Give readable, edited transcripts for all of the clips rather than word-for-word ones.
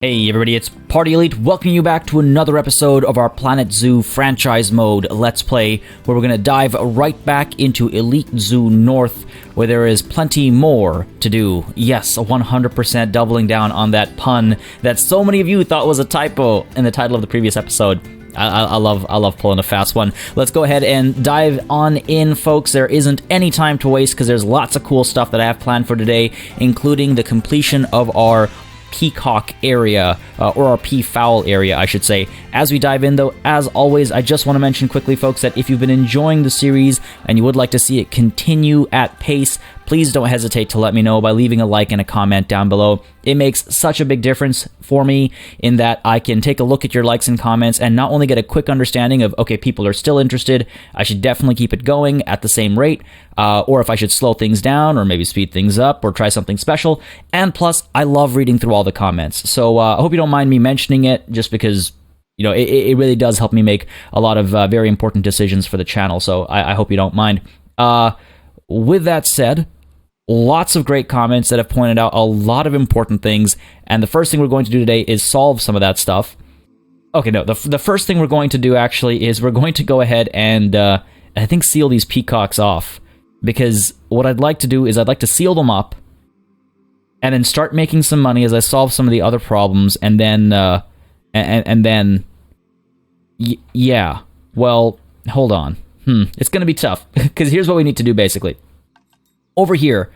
Hey everybody, it's Party Elite welcoming you back to another episode of our Planet Zoo franchise mode Let's Play, where we're going to dive right back into Elite Zoo North, where there is plenty more to do. Yes, 100% doubling down on that pun that so many of you thought was a typo in the title of the previous episode. I love pulling a fast one. Let's go ahead and dive on in, folks. There isn't any time to waste because there's lots of cool stuff that I have planned for today, including the completion of our peacock area, or our peafowl area, I should say. As we dive in, though, as always, I just want to mention quickly, folks, that if you've been enjoying the series and you would like to see it continue at pace, please don't hesitate to let me know by leaving a like and a comment down below. It makes such a big difference for me in that I can take a look at your likes and comments and not only get a quick understanding of, okay, people are still interested, I should definitely keep it going at the same rate, or if I should slow things down or maybe speed things up or try something special. And plus, I love reading through all the comments. So I hope you don't mind me mentioning it, just because, you know, it really does help me make a lot of very important decisions for the channel. So I hope you don't mind. With that said, lots of great comments that have pointed out a lot of important things, and the first thing we're going to do today is solve some of that stuff. Okay, no, the first thing we're going to do actually is we're going to go ahead and I think seal these peacocks off, because what I'd like to do is I'd like to seal them up and then start making some money as I solve some of the other problems, and then yeah, well, hold on. It's going to be tough, because here's what we need to do, basically. Over here,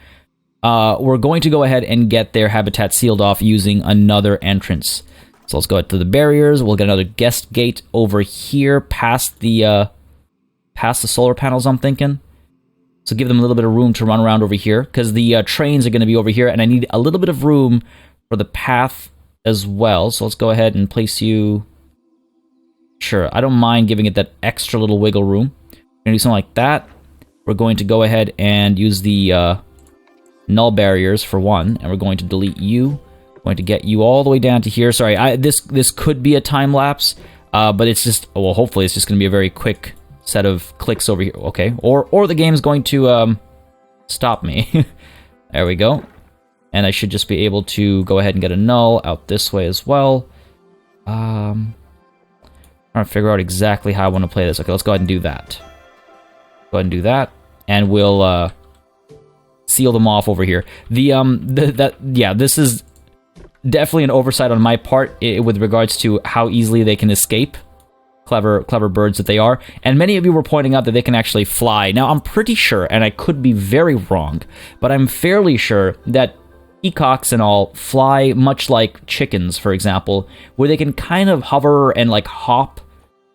we're going to go ahead and get their habitat sealed off using another entrance. So let's go to the barriers. We'll get another guest gate over here past the solar panels, I'm thinking. So give them a little bit of room to run around over here, because the trains are going to be over here, and I need a little bit of room for the path as well. So let's go ahead and place you... Sure, I don't mind giving it that extra little wiggle room. We're going to do something like that. We're going to go ahead and use the null barriers for one, and we're going to delete you. We're going to get you all the way down to here. Sorry, this could be a time lapse, but it's just, well, hopefully it's just going to be a very quick set of clicks over here. Okay, or the game's going to stop me. There we go. And I should just be able to go ahead and get a null out this way as well. I'm trying to figure out exactly how I want to play this. Okay, let's go ahead and do that. Go ahead and do that, and we'll seal them off over here. This is definitely an oversight on my part with regards to how easily they can escape. Clever birds that they are. And many of you were pointing out that they can actually fly. Now, I'm pretty sure, and I could be very wrong, but I'm fairly sure that peacocks and all fly much like chickens, for example, where they can kind of hover and like hop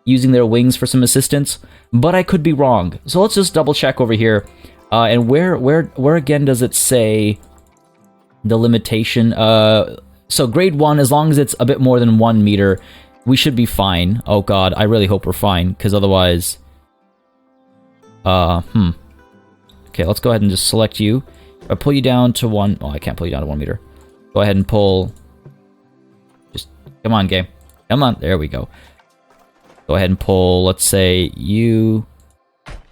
using their wings for some assistance, but I could be wrong. So let's just double check over here. And where again does it say the limitation? So grade 1, as long as it's a bit more than 1 meter, we should be fine. Oh god, I really hope we're fine, because otherwise... Okay, let's go ahead and just select you. I'll pull you down to 1... Oh, I can't pull you down to 1 meter. Go ahead and pull... Just... Come on, game. Come on. There we go. Go ahead and pull, let's say, you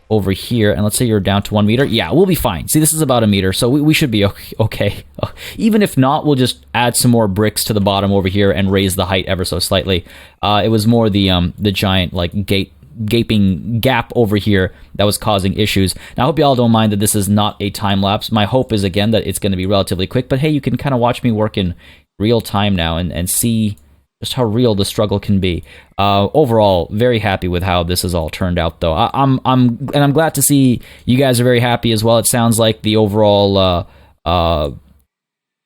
over here, and let's say you're down to 1 meter. Yeah, we'll be fine. See, this is about 1 meter, so we should be okay. Even if not, we'll just add some more bricks to the bottom over here and raise the height ever so slightly. It was more the giant, like, gaping gap over here that was causing issues. Now, I hope you all don't mind that this is not a time lapse. My hope is, again, that it's going to be relatively quick, but hey, you can kind of watch me work in real time now and see just how real the struggle can be. Overall, very happy with how this has all turned out, though. I'm glad to see you guys are very happy as well. It sounds like the overall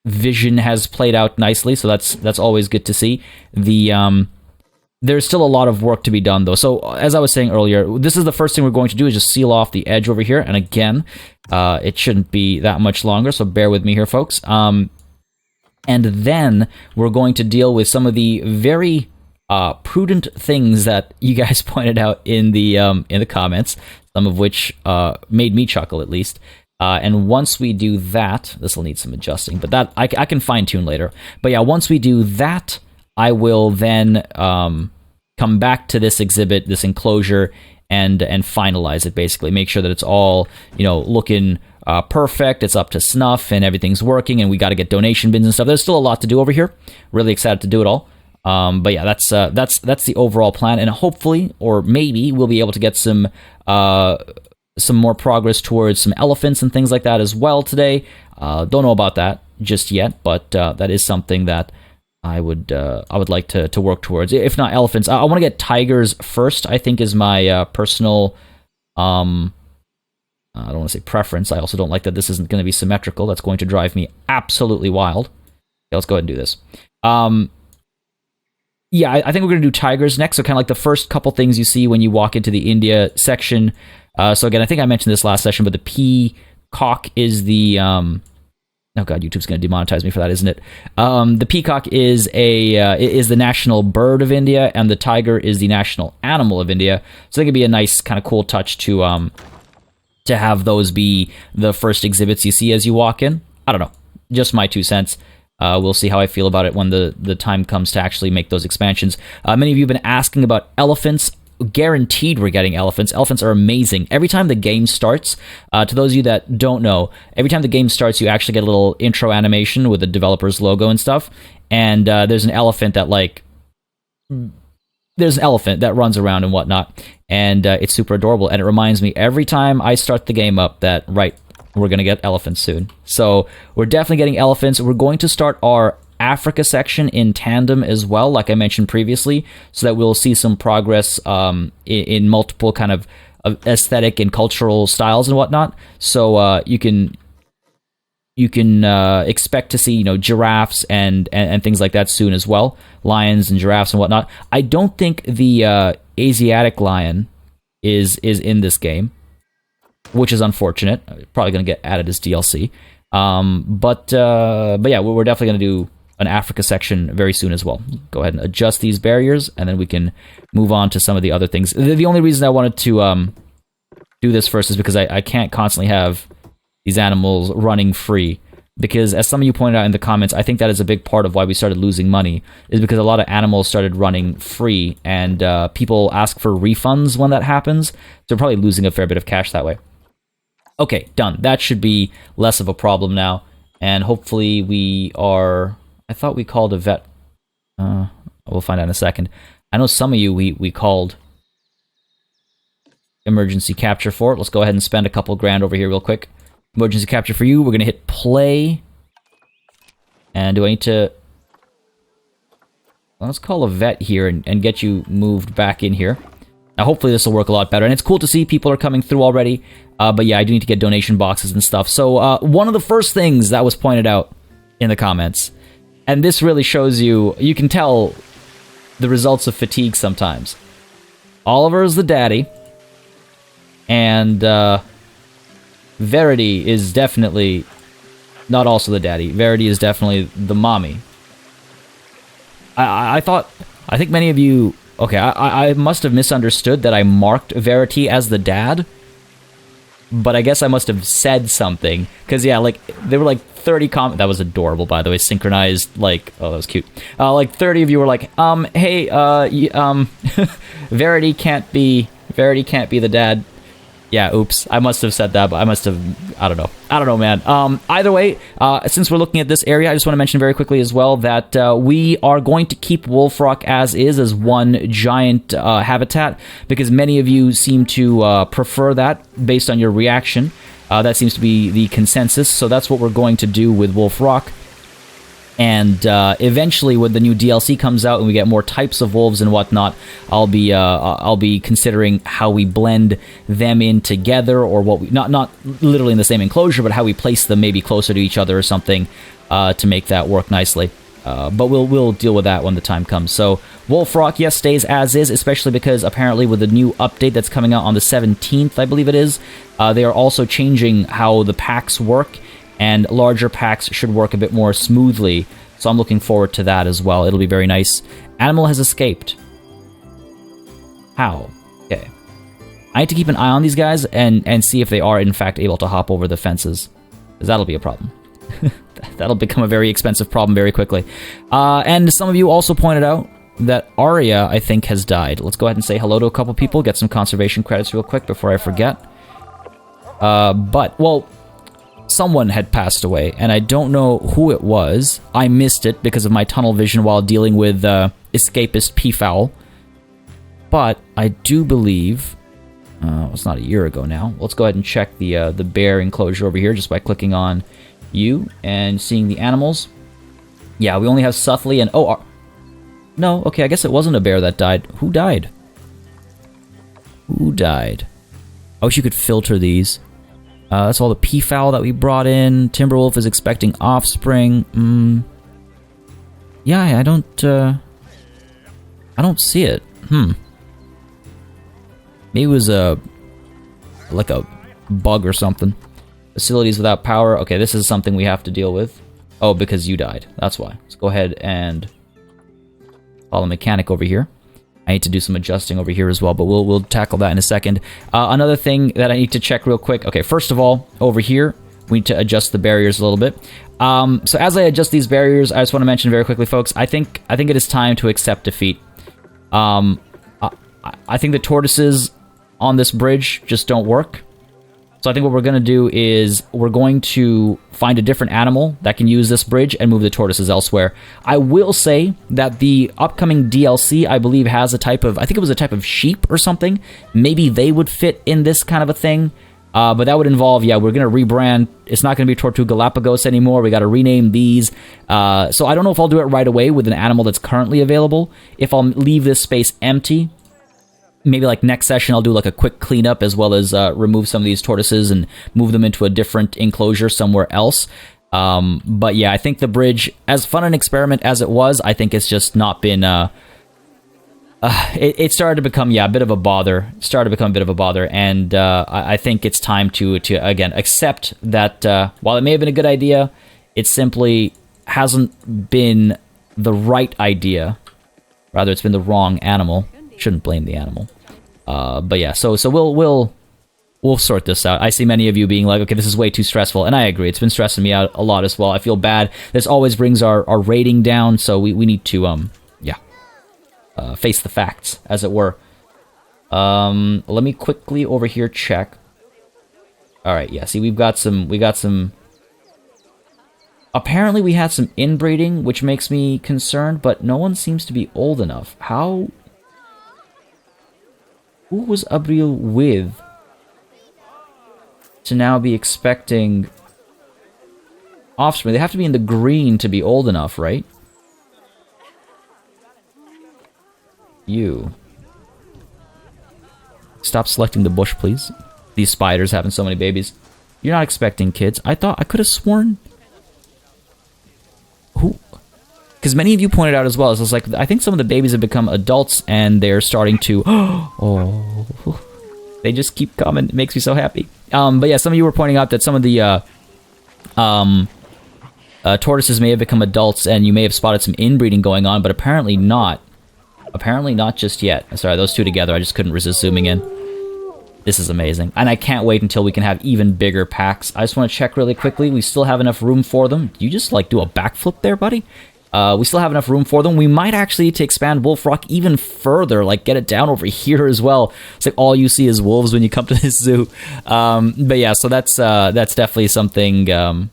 vision has played out nicely, so that's always good to see. There's still a lot of work to be done, though. So, as I was saying earlier, this is the first thing we're going to do is just seal off the edge over here. And again, it shouldn't be that much longer, so bear with me here, folks. And then we're going to deal with some of the very prudent things that you guys pointed out in the comments, some of which made me chuckle, at least. And once we do that, this will need some adjusting, but that I can fine-tune later. But yeah, once we do that, I will then come back to this exhibit, this enclosure, and finalize it, basically. Make sure that it's all, you know, looking perfect, it's up to snuff, and everything's working, and we got to get donation bins and stuff. There's still a lot to do over here. Really excited to do it all. But yeah, that's the overall plan, and hopefully, or maybe, we'll be able to get some more progress towards some elephants and things like that as well today. Don't know about that just yet, but that is something that I would like to work towards. If not elephants, I want to get tigers first. I think is my personal. I don't want to say preference. I also don't like that this isn't going to be symmetrical. That's going to drive me absolutely wild. Okay, let's go ahead and do this. Yeah, I think we're going to do tigers next. So kind of like the first couple things you see when you walk into the India section. So again, I think I mentioned this last session, but the peacock is the... oh god, YouTube's going to demonetize me for that, isn't it? The peacock is the national bird of India, and the tiger is the national animal of India. So I think it'd be a nice kind of cool touch to have those be the first exhibits you see as you walk in. I don't know. Just my 2 cents. We'll see how I feel about it when the time comes to actually make those expansions. Many of you have been asking about elephants. Guaranteed we're getting elephants. Elephants are amazing. Every time the game starts, to those of you that don't know, every time the game starts, you actually get a little intro animation with the developer's logo and stuff. And there's an elephant that runs around and whatnot. And it's super adorable. And it reminds me every time I start the game up that, right, we're going to get elephants soon. So we're definitely getting elephants. We're going to start our Africa section in tandem as well, like I mentioned previously, so that we'll see some progress in multiple kind of aesthetic and cultural styles and whatnot. So you can expect to see, giraffes and things like that soon as well, lions and giraffes and whatnot. I don't think the Asiatic lion is in this game, which is unfortunate. Probably going to get added as DLC. But yeah, we're definitely going to do an Africa section very soon as well. Go ahead and adjust these barriers, and then we can move on to some of the other things. The only reason I wanted to do this first is because I can't constantly have these animals running free. Because as some of you pointed out in the comments, I think that is a big part of why we started losing money, is because a lot of animals started running free, and people ask for refunds when that happens. So we're probably losing a fair bit of cash that way. Okay, done. That should be less of a problem now, and hopefully we are... I thought we called a vet. We'll find out in a second. I know some of you we called emergency capture for it. Let's go ahead and spend a couple grand over here real quick. Emergency capture for you. We're going to hit play. And do I need to... Let's call a vet here and get you moved back in here. Now, hopefully this will work a lot better. And it's cool to see people are coming through already. But yeah, I do need to get donation boxes and stuff. So one of the first things that was pointed out in the comments, and this really shows you can tell the results of fatigue sometimes. Oliver is the daddy, and Verity is definitely not also the daddy. Verity is definitely the mommy. I think many of you... Okay, I must have misunderstood that I marked Verity as the dad, but I guess I must have said something, because yeah, there were 30 comments. That was adorable, by the way, synchronized, oh, that was cute. 30 of you were like, hey, Verity can't be the dad. Yeah, oops, I must have said that, but I don't know, man. Either way, since we're looking at this area, I just want to mention very quickly as well that we are going to keep Wolf Rock as is, as one giant habitat, because many of you seem to prefer that based on your reaction. That seems to be the consensus, so that's what we're going to do with Wolf Rock. And eventually, when the new DLC comes out and we get more types of wolves and whatnot, I'll be considering how we blend them in together, or what we not literally in the same enclosure, but how we place them maybe closer to each other or something to make that work nicely. But we'll deal with that when the time comes. So Wolf Rock, yes, stays as is, especially because apparently with the new update that's coming out on the 17th, I believe it is, they are also changing how the packs work, and larger packs should work a bit more smoothly. So I'm looking forward to that as well. It'll be very nice. Animal has escaped. How? Okay. I need to keep an eye on these guys and see if they are in fact able to hop over the fences, because that'll be a problem. That'll become a very expensive problem very quickly. And some of you also pointed out that Arya, I think, has died. Let's go ahead and say hello to a couple people, get some conservation credits real quick before I forget. Well, someone had passed away, and I don't know who it was. I missed it because of my tunnel vision while dealing with escapist Peafowl. But I do believe... it's not a year ago now. Let's go ahead and check the bear enclosure over here just by clicking on you and seeing the animals. Yeah, we only have Suthley and... Oh, no, okay, I guess it wasn't a bear that died. Who died? Who died? I wish you could filter these. That's all the Peafowl that we brought in. Timberwolf is expecting offspring. Yeah, I don't see it. Maybe it was like a bug or something. Facilities without power. Okay, this is something we have to deal with. Oh, because you died. That's why. Let's go ahead and follow mechanic over here. I need to do some adjusting over here as well, but we'll tackle that in a second. Another thing that I need to check real quick. Okay, first of all, over here, we need to adjust the barriers a little bit. So as I adjust these barriers, I just want to mention very quickly, folks, I think it is time to accept defeat. I think the tortoises on this bridge just don't work. So I think what we're going to do is we're going to find a different animal that can use this bridge and move the tortoises elsewhere. I will say that the upcoming DLC, I believe, has a type of... I think it was a type of sheep or something. Maybe they would fit in this kind of a thing. But that would involve, yeah, we're going to rebrand. It's not going to be Tortuga Galapagos anymore. We got to rename these. So I don't know if I'll do it right away with an animal that's currently available. If I'll leave this space empty... Maybe like next session I'll do like a quick cleanup as well as remove some of these tortoises and move them into a different enclosure somewhere else. But yeah, I think the bridge, as fun an experiment as it was, I think it's just not been... it started to become, yeah, a bit of a bother. And I think it's time to again, accept that while it may have been a good idea, it simply hasn't been the right idea. Rather, it's been the wrong animal. Shouldn't blame the animal. But yeah, so we'll sort this out. I see many of you being like, okay, this is way too stressful, and I agree. It's been stressing me out a lot as well. I feel bad. This always brings our rating down, so we need to face the facts, as it were. Let me quickly over here check. All right, yeah. See, we got some. Apparently, we had some inbreeding, which makes me concerned. But no one seems to be old enough. How? Who was Abril with to now be expecting offspring? They have to be in the green to be old enough, right? You. Stop selecting the bush, please. These spiders having so many babies. You're not expecting kids. I could have sworn... Who? Because many of you pointed out as well, it's like, I think some of the babies have become adults and they're starting to... Oh... They just keep coming. It makes me so happy. But yeah, some of you were pointing out that some of the tortoises may have become adults and you may have spotted some inbreeding going on, but apparently not. Apparently not just yet. Sorry, those two together, I just couldn't resist zooming in. This is amazing. And I can't wait until we can have even bigger packs. I just want to check really quickly. We still have enough room for them. You just, like, do a backflip there, buddy? We still have enough room for them. We might actually need to expand Wolf Rock even further, like get it down over here as well. It's like all you see is wolves when you come to this zoo. But yeah, so that's definitely something... Oh,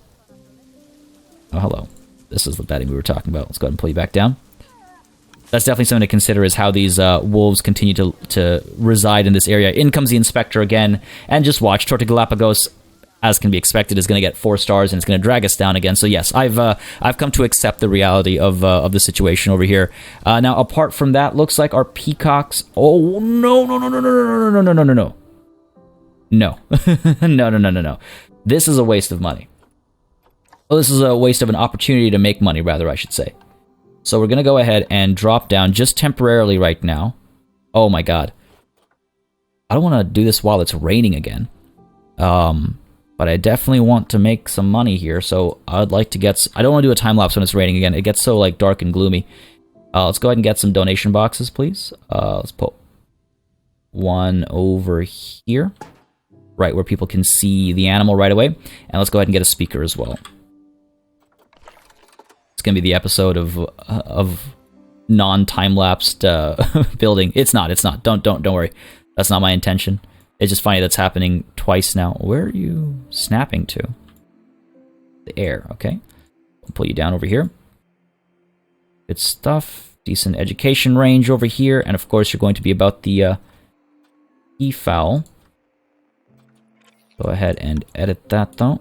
hello. This is the bedding we were talking about. Let's go ahead and pull you back down. That's definitely something to consider, is how these wolves continue to reside in this area. In comes the inspector again, and just watch. Tortuga Galapagos, as can be expected, is going to get 4 stars, and it's going to drag us down again. So yes, I've come to accept the reality of the situation over here. Now, apart from that, looks like our peacocks... Oh, no. No. This is a waste of money. Well, this is a waste of an opportunity to make money, rather, I should say. So we're going to go ahead and drop down just temporarily right now. Oh my god. I don't want to do this while it's raining again. But I definitely want to make some money here, so I'd like to get... I don't want to do a time-lapse when it's raining again. It gets so, like, dark and gloomy. Let's go ahead and get some donation boxes, please. Let's put one over here. Right, where people can see the animal right away. And let's go ahead and get a speaker as well. It's going to be the episode of non-time-lapsed building. It's not. Don't worry. That's not my intention. It's just funny that's happening twice now. Where are you snapping to? The air, okay. I'll pull you down over here. Good stuff. Decent education range over here. And of course, you're going to be about the Peafowl. Go ahead and edit that though.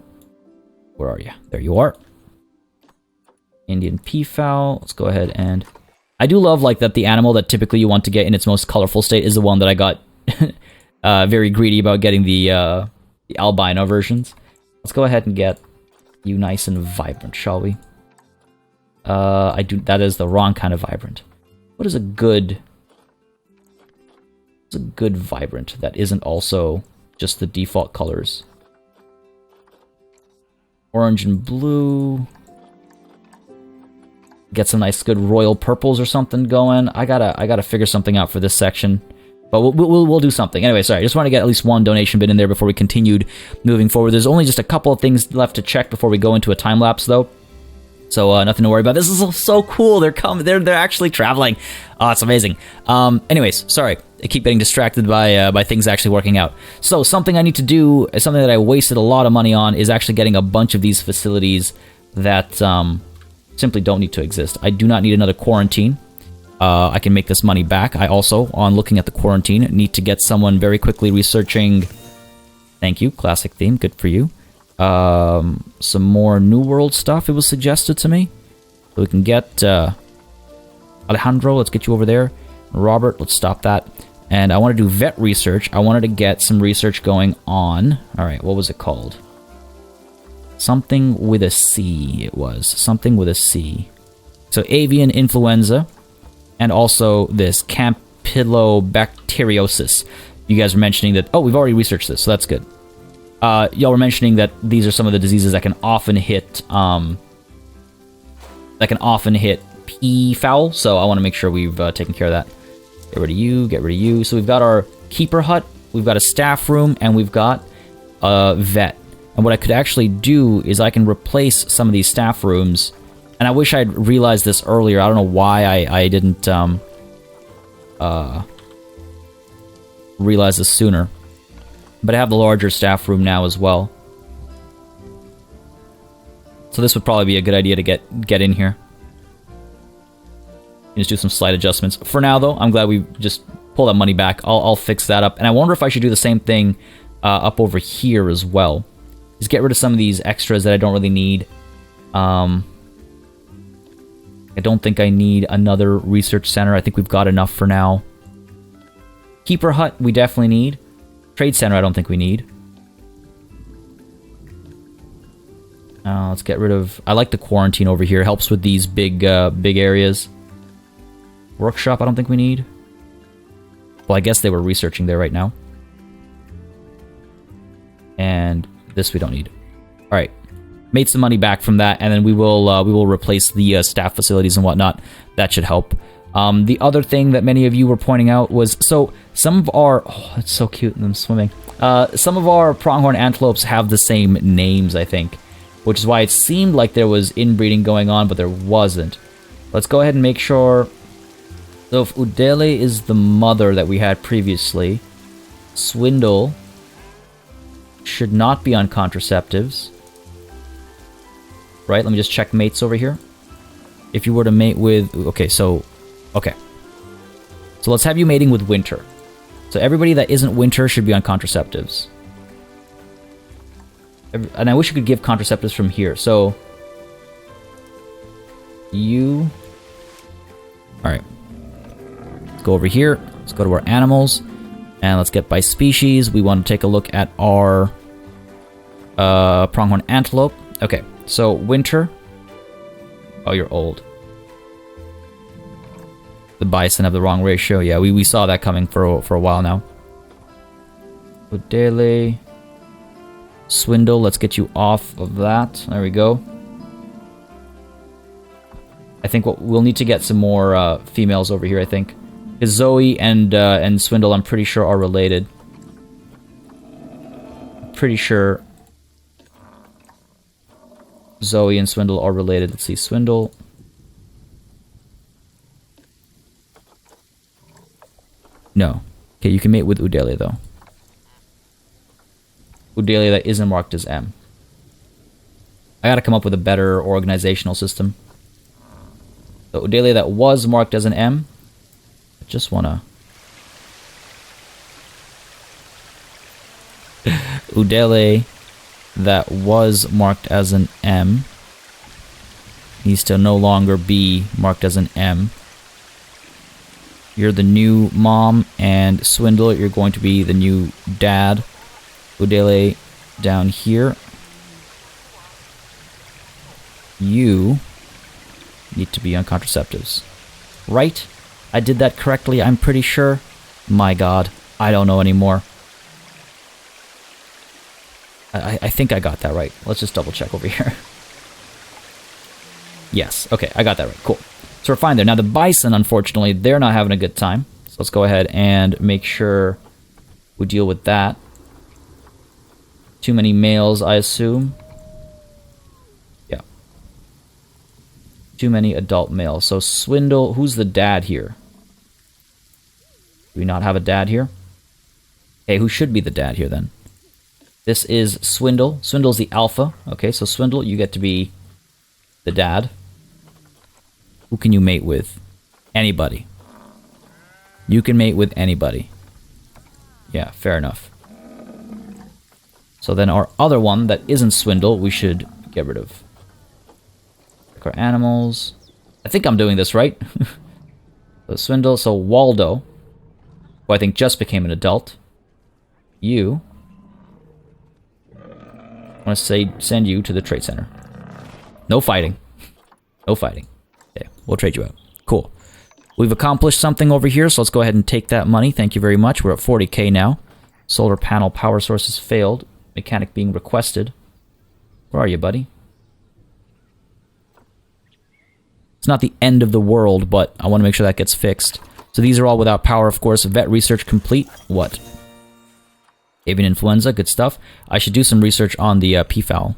Where are you? There you are. Indian Peafowl. Let's go ahead and... I do love like that the animal that typically you want to get in its most colorful state is the one that I got very greedy about getting the albino versions. Let's go ahead and get you nice and vibrant, shall we? That is the wrong kind of vibrant. What is a good... What's a good vibrant that isn't also just the default colors? Orange and blue. Get some nice good royal purples or something going. I gotta figure something out for this section. But we'll do something. Anyway, sorry, I just want to get at least one donation bit in there before we continued moving forward. There's only just a couple of things left to check before we go into a time lapse, though. So nothing to worry about. This is so cool. They're coming. They're actually traveling. Oh, it's amazing. Anyways, sorry. I keep getting distracted by things actually working out. So something I need to do, something that I wasted a lot of money on, is actually getting a bunch of these facilities that simply don't need to exist. I do not need another quarantine. I can make this money back. I also, on looking at the quarantine, need to get someone very quickly researching... Thank you, classic theme, good for you. Some more New World stuff, it was suggested to me. So we can get... Alejandro, let's get you over there. Robert, let's stop that. And I want to do vet research. I wanted to get some research going on... Alright, what was it called? Something with a C, it was. Something with a C. So avian influenza. And also this campylobacteriosis. You guys were mentioning that... Oh, we've already researched this, so that's good. Y'all were mentioning that these are some of the diseases that can often hit... Peafowl, so I want to make sure we've taken care of that. Get rid of you, get rid of you. So we've got our keeper hut, we've got a staff room, and we've got a vet. And what I could actually do is I can replace some of these staff rooms. And I wish I'd realized this earlier. I don't know why I didn't realize this sooner. But I have the larger staff room now as well. So this would probably be a good idea to get in here. Just do some slight adjustments. For now, though, I'm glad we just pulled that money back. I'll fix that up. And I wonder if I should do the same thing up over here as well. Just get rid of some of these extras that I don't really need. I don't think I need another research center. I think we've got enough for now. Keeper hut, we definitely need. Trade center, I don't think we need. Let's get rid of... I like the quarantine over here. Helps with these big areas. Workshop, I don't think we need. Well, I guess they were researching there right now. And this we don't need. All right, made some money back from that, and then we will replace the staff facilities and whatnot. That should help. The other thing that many of you were pointing out was some of our... Oh, it's so cute them swimming. Some of our pronghorn antelopes have the same names, I think, which is why it seemed like there was inbreeding going on, but there wasn't. Let's go ahead and make sure. So if Udele is the mother that we had previously, Swindle should not be on contraceptives. Right, let me just check mates over here. If you were to mate with... Okay, so let's have you mating with Winter. So everybody that isn't Winter should be on contraceptives. And I wish you could give contraceptives from here. So... You... Alright. Let's go over here. Let's go to our animals. And let's get by species. We want to take a look at our... pronghorn antelope. Okay, so Winter... Oh, you're old. The bison have the wrong ratio. Yeah, we saw that coming for a while now. Udele. Swindle, let's get you off of that. There we go. I think we'll need to get some more females over here, I think. Because Zoe and Swindle, I'm pretty sure, are related. Pretty sure Zoe and Swindle are related. Let's see, Swindle... No. Okay, you can mate with Udele, though. Udele that isn't marked as M. I gotta come up with a better organizational system. So Udele that was marked as an M. I just wanna... Udele that was marked as an M needs to no longer be marked as an M. You're the new mom, and Swindle, you're going to be the new dad. Udele down here. You need to be on contraceptives. Right? I did that correctly, I'm pretty sure. My god, I don't know anymore. I think I got that right. Let's just double check over here. Yes, okay, I got that right. Cool. So we're fine there. Now the bison, unfortunately, they're not having a good time. So let's go ahead and make sure we deal with that. Too many males, I assume. Yeah. Too many adult males. So Swindle, who's the dad here? Do we not have a dad here? Okay, who should be the dad here then? This is Swindle. Swindle's the alpha. Okay, so Swindle, you get to be the dad. Who can you mate with? Anybody. You can mate with anybody. Yeah, fair enough. So then our other one that isn't Swindle, we should get rid of. Check our animals. I think I'm doing this right. So Swindle, so Waldo, who I think just became an adult. You... I want to say send you to the trade center. No fighting. No fighting. Okay, we'll trade you out. Cool. We've accomplished something over here, so let's go ahead and take that money. Thank you very much. We're at 40k now. Solar panel power sources failed. Mechanic being requested. Where are you, buddy? It's not the end of the world, but I want to make sure that gets fixed. So these are all without power, of course. Vet research complete. What? Avian influenza, good stuff. I should do some research on the Peafowl.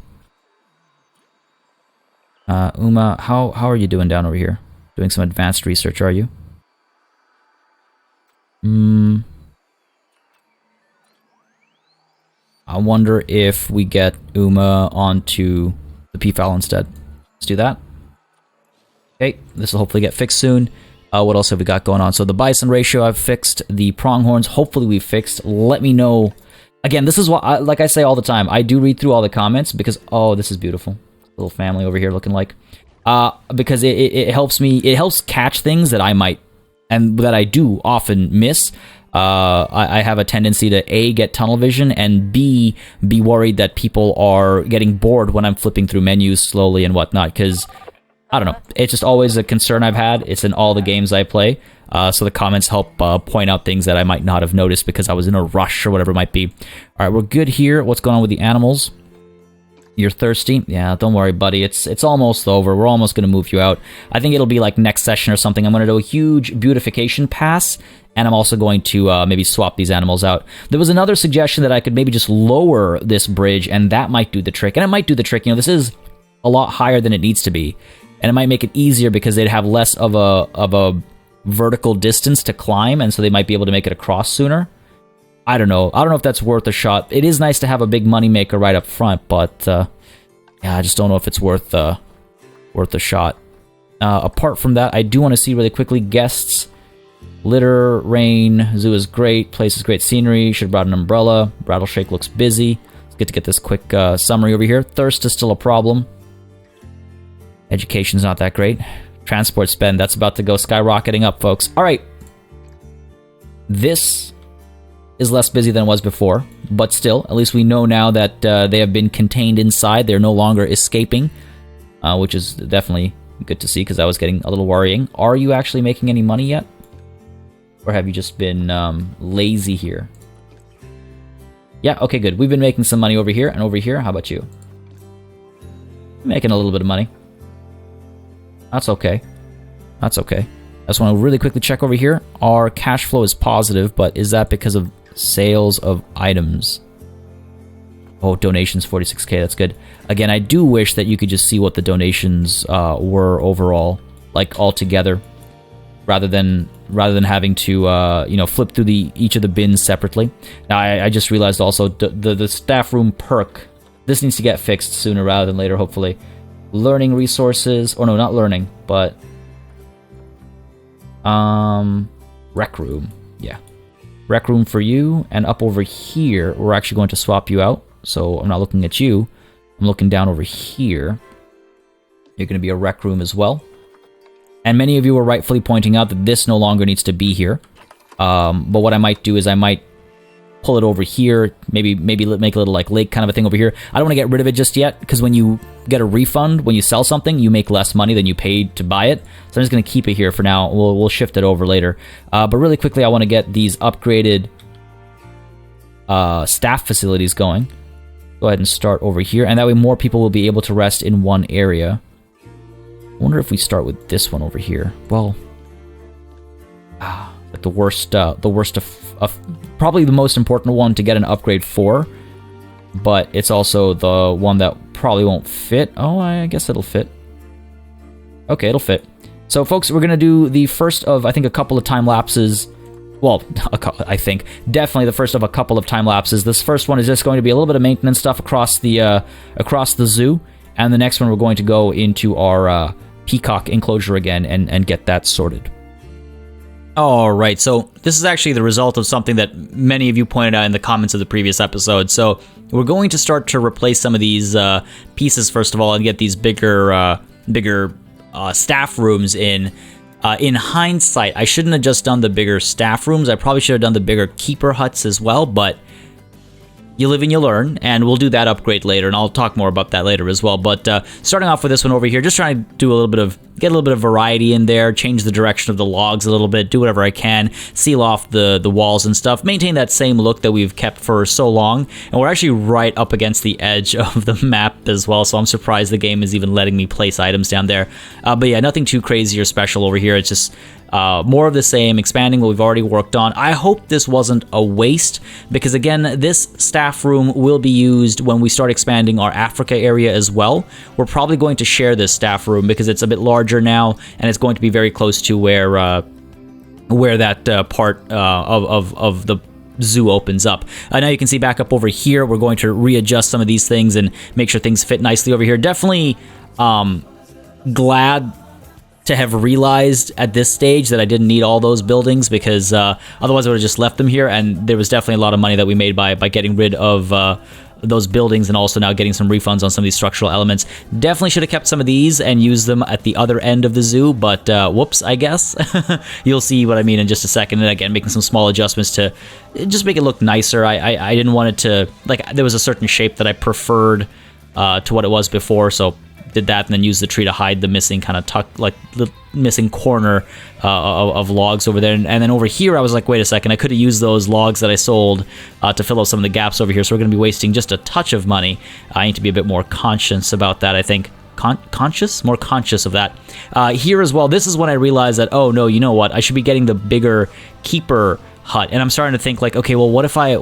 Uma, how are you doing down over here? Doing some advanced research, are you? I wonder if we get Uma onto the Peafowl instead. Let's do that. Okay, this will hopefully get fixed soon. What else have we got going on? So the bison ratio I've fixed. The pronghorns, hopefully we've fixed. Let me know. Again, this is what, like I say all the time, I do read through all the comments because, oh, this is beautiful. Little family over here looking like. Because it helps me, it helps catch things that I might, and that I do often miss. I have a tendency to A, get tunnel vision, and B, be worried that people are getting bored when I'm flipping through menus slowly and whatnot, because, I don't know, it's just always a concern I've had. It's in all the games I play. So the comments help point out things that I might not have noticed because I was in a rush or whatever it might be. All right, we're good here. What's going on with the animals? You're thirsty? Yeah, don't worry, buddy. It's almost over. We're almost going to move you out. I think it'll be like next session or something. I'm going to do a huge beautification pass, and I'm also going to maybe swap these animals out. There was another suggestion that I could maybe just lower this bridge, and that might do the trick. And it might do the trick. You know, this is a lot higher than it needs to be, and it might make it easier because they'd have less of a vertical distance to climb, and so they might be able to make it across sooner. I don't know. I don't know if that's worth a shot. It is nice to have a big moneymaker right up front, but yeah, I just don't know if it's worth a shot. Apart from that, I do want to see really quickly guests. Litter, rain, zoo is great, place is great scenery, should have brought an umbrella. Rattleshake looks busy. Let's get to get this quick summary over here. Thirst is still a problem. Education's not that great. Transport spend, that's about to go skyrocketing up, folks. All right. This is less busy than it was before, but still, at least we know now that they have been contained inside. They're no longer escaping, which is definitely good to see because that was getting a little worrying. Are you actually making any money yet? Or have you just been lazy here? Yeah, okay, good. We've been making some money over here, and over here, how about you? Making a little bit of money. That's okay. That's okay. I just want to really quickly check over here. Our cash flow is positive, but is that because of sales of items? Oh, donations 46k, that's good. Again, I do wish that you could just see what the donations were overall, like all together, rather than having to you know, flip through each of the bins separately. Now, I just realized also the staff room perk. This needs to get fixed sooner rather than later, hopefully. Learning resources, or no, not learning, but rec room. Yeah, rec room for you. And up over here, we're actually going to swap you out. So I'm not looking at you. I'm looking down over here. You're going to be a rec room as well. And many of you are rightfully pointing out that this no longer needs to be here. But what I might do is I might pull it over here, maybe make a little like lake kind of a thing over here. I don't want to get rid of it just yet, because when you get a refund, when you sell something, you make less money than you paid to buy it. So I'm just going to keep it here for now. We'll shift it over later. But really quickly, I want to get these upgraded staff facilities going. Go ahead and start over here, and that way more people will be able to rest in one area. I wonder if we start with this one over here. Well, like the worst of probably the most important one to get an upgrade for, but it's also the one that probably won't fit. Oh, I guess it'll fit. Okay, it'll fit. So, folks, we're gonna do the first of, I think, a couple of time lapses. Well, I think definitely the first of a couple of time lapses. This first one is just going to be a little bit of maintenance stuff across the zoo, and the next one we're going to go into our peacock enclosure again and get that sorted. All right, so this is actually the result of something that many of you pointed out in the comments of the previous episode. So we're going to start to replace some of these pieces first of all, and get these bigger staff rooms in. In hindsight, I shouldn't have just done the bigger staff rooms. I probably should have done the bigger keeper huts as well, but you live and you learn, and we'll do that upgrade later, and I'll talk more about that later as well. But starting off with this one over here, just trying to do get a little bit of variety in there, change the direction of the logs a little bit, do whatever I can, seal off the walls and stuff, maintain that same look that we've kept for so long. And we're actually right up against the edge of the map as well, so I'm surprised the game is even letting me place items down there. But yeah, nothing too crazy or special over here. It's just more of the same, expanding what we've already worked on. I hope this wasn't a waste, because again, this staff room will be used when we start expanding our Africa area as well. We're probably going to share this staff room because it's a bit larger now, and it's going to be very close to where that part of the zoo opens up. Now you can see back up over here, we're going to readjust some of these things and make sure things fit nicely over here. Definitely glad to have realized at this stage that I didn't need all those buildings, because otherwise I would have just left them here, and there was definitely a lot of money that we made by getting rid of those buildings, and also now getting some refunds on some of these structural elements. Definitely should have kept some of these and used them at the other end of the zoo, but whoops, I guess. You'll see what I mean in just a second. And again, making some small adjustments to just make it look nicer. I didn't want it to, like, there was a certain shape that I preferred to what it was before, so did that, and then used the tree to hide the missing kind of the missing corner of logs over there. And then over here, I was like, wait a second, I could have used those logs that I sold to fill up some of the gaps over here, so we're going to be wasting just a touch of money. I need to be a bit more conscious about that, I think. More conscious of that. Here as well, this is when I realized that, oh no, you know what, I should be getting the bigger keeper hut. And I'm starting to think like, okay, well, what if I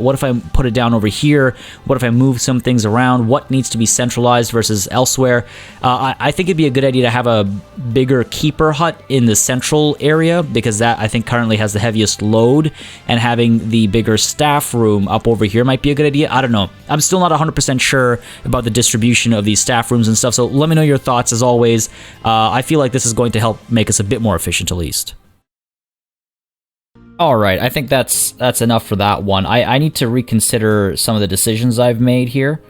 put it down over here? What if I move some things around? What needs to be centralized versus elsewhere? I think it'd be a good idea to have a bigger keeper hut in the central area, because that, I think, currently has the heaviest load, and having the bigger staff room up over here might be a good idea. I don't know. I'm still not 100% sure about the distribution of these staff rooms and stuff, so let me know your thoughts as always. I feel like this is going to help make us a bit more efficient at least. All right, I think that's enough for that one. I need to reconsider some of the decisions I've made here.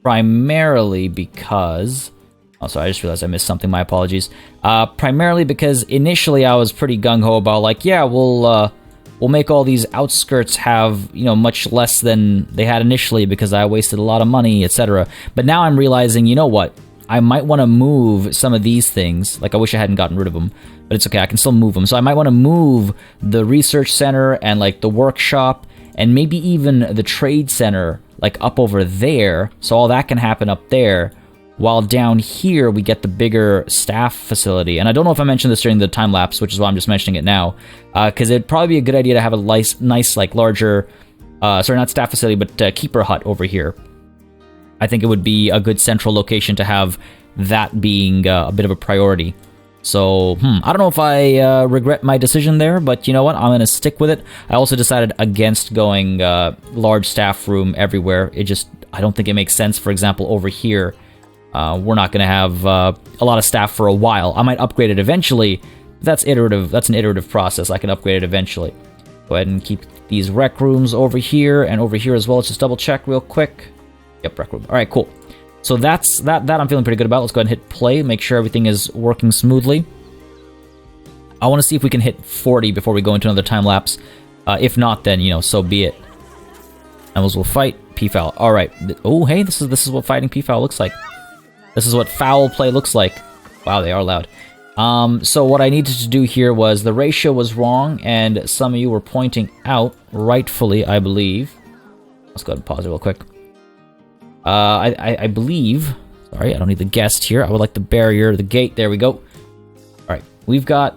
Primarily because... Oh, sorry, I just realized I missed something. My apologies. Primarily because initially I was pretty gung-ho about, like, yeah, we'll make all these outskirts have, much less than they had initially because I wasted a lot of money, etc. But now I'm realizing, you know what? I might want to move some of these things. Like, I wish I hadn't gotten rid of them, but it's okay, I can still move them. So I might want to move the research center and, like, the workshop, and maybe even the trade center, like, up over there, so all that can happen up there, while down here we get the bigger staff facility. And I don't know if I mentioned this during the time lapse, which is why I'm just mentioning it now, because it'd probably be a good idea to have a nice, like, larger, sorry, not staff facility, but keeper hut over here. I think it would be a good central location to have that being a bit of a priority. So, I don't know if I regret my decision there, but you know what? I'm going to stick with it. I also decided against going large staff room everywhere. I don't think it makes sense. For example, over here, we're not going to have a lot of staff for a while. I might upgrade it eventually. That's iterative. That's an iterative process. I can upgrade it eventually. Go ahead and keep these rec rooms over here and over here as well. Let's just double check real quick. Yep, rec room. All right, cool. So that's that I'm feeling pretty good about. Let's go ahead and hit play, make sure everything is working smoothly. I want to see if we can hit 40 before we go into another time lapse. If not, then, you know, so be it. Animals will fight. Peafowl. All right. Oh, hey, this is what fighting Peafowl looks like. This is what foul play looks like. Wow, they are loud. So what I needed to do here was the ratio was wrong, and some of you were pointing out, rightfully, I believe. Let's go ahead and pause it real quick. I believe... Sorry, I don't need the guest here. I would like the barrier, the gate. There we go. All right, we've got...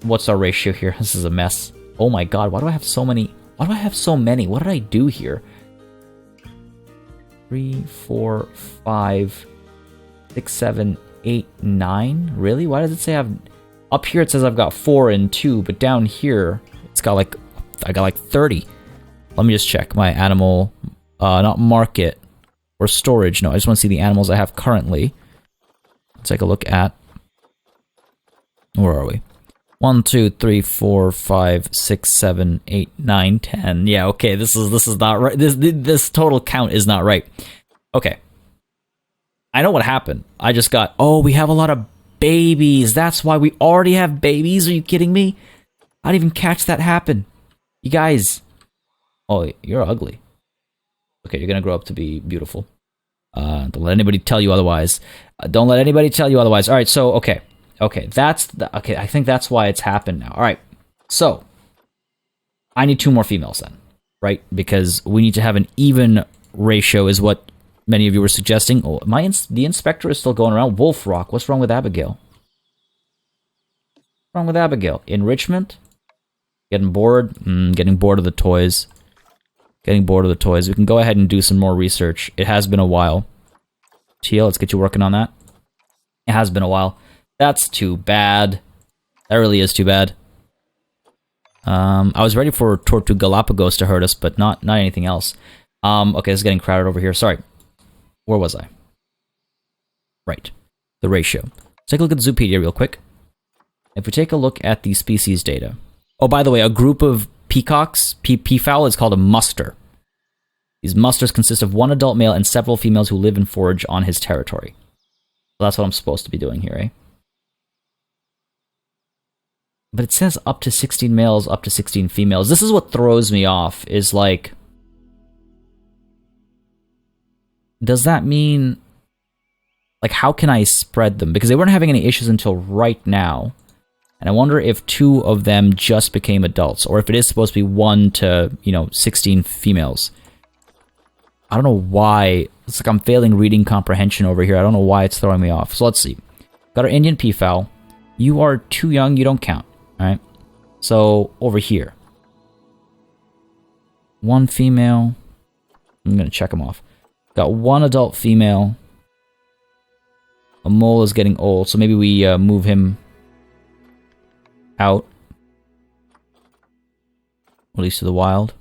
What's our ratio here? This is a mess. Oh my god, why do I have so many? Why do I have so many? What did I do here? 3, 4, 5, 6, 7, 8, 9? Really? Why does it say I've... Up here it says I've got 4 and 2, but down here it's got like... I got like 30. Let me just check my animal... not market or storage. No, I just want to see the animals I have currently. Let's take a look at... Where are we? 1, 2, 3, 4, 5, 6, 7, 8, 9, 10. Yeah, okay, this is not right. This total count is not right. Okay. I know what happened. I just got, oh, we have a lot of babies. That's why we already have babies. Are you kidding me? I didn't even catch that happen. You guys. Oh, you're ugly. Okay, you're gonna grow up to be beautiful. Don't let anybody tell you otherwise. Don't let anybody tell you otherwise. All right, so, okay. Okay, okay, I think that's why it's happened now. All right, so I need 2 more females then, right? Because we need to have an even ratio is what many of you were suggesting. Oh, the inspector is still going around. Wolf Rock, what's wrong with Abigail? What's wrong with Abigail? Enrichment? Getting bored? Getting bored of the toys. Getting bored of the toys. We can go ahead and do some more research. It has been a while. Tia, let's get you working on that. It has been a while. That's too bad. That really is too bad. I was ready for Tortu Galapagos to hurt us, but not anything else. Okay, this is getting crowded over here. Sorry. Where was I? Right. The ratio. Let's take a look at Zoopedia real quick. If we take a look at the species data. Oh, by the way, a group of peacocks, peafowl, is called a muster. These musters consist of 1 adult male and several females who live and forage on his territory. So that's what I'm supposed to be doing here, eh? But it says up to 16 males, up to 16 females. This is what throws me off, is like... Does that mean... Like, how can I spread them? Because they weren't having any issues until right now. And I wonder if 2 of them just became adults, or if it is supposed to be 1 to, 16 females. I don't know why. It's like I'm failing reading comprehension over here. I don't know why it's throwing me off. So let's see. Got our Indian peafowl. You are too young, you don't count. Alright? So, over here. 1 female. I'm going to check them off. Got 1 adult female. A mole is getting old, so maybe we move him out. Release to the wild.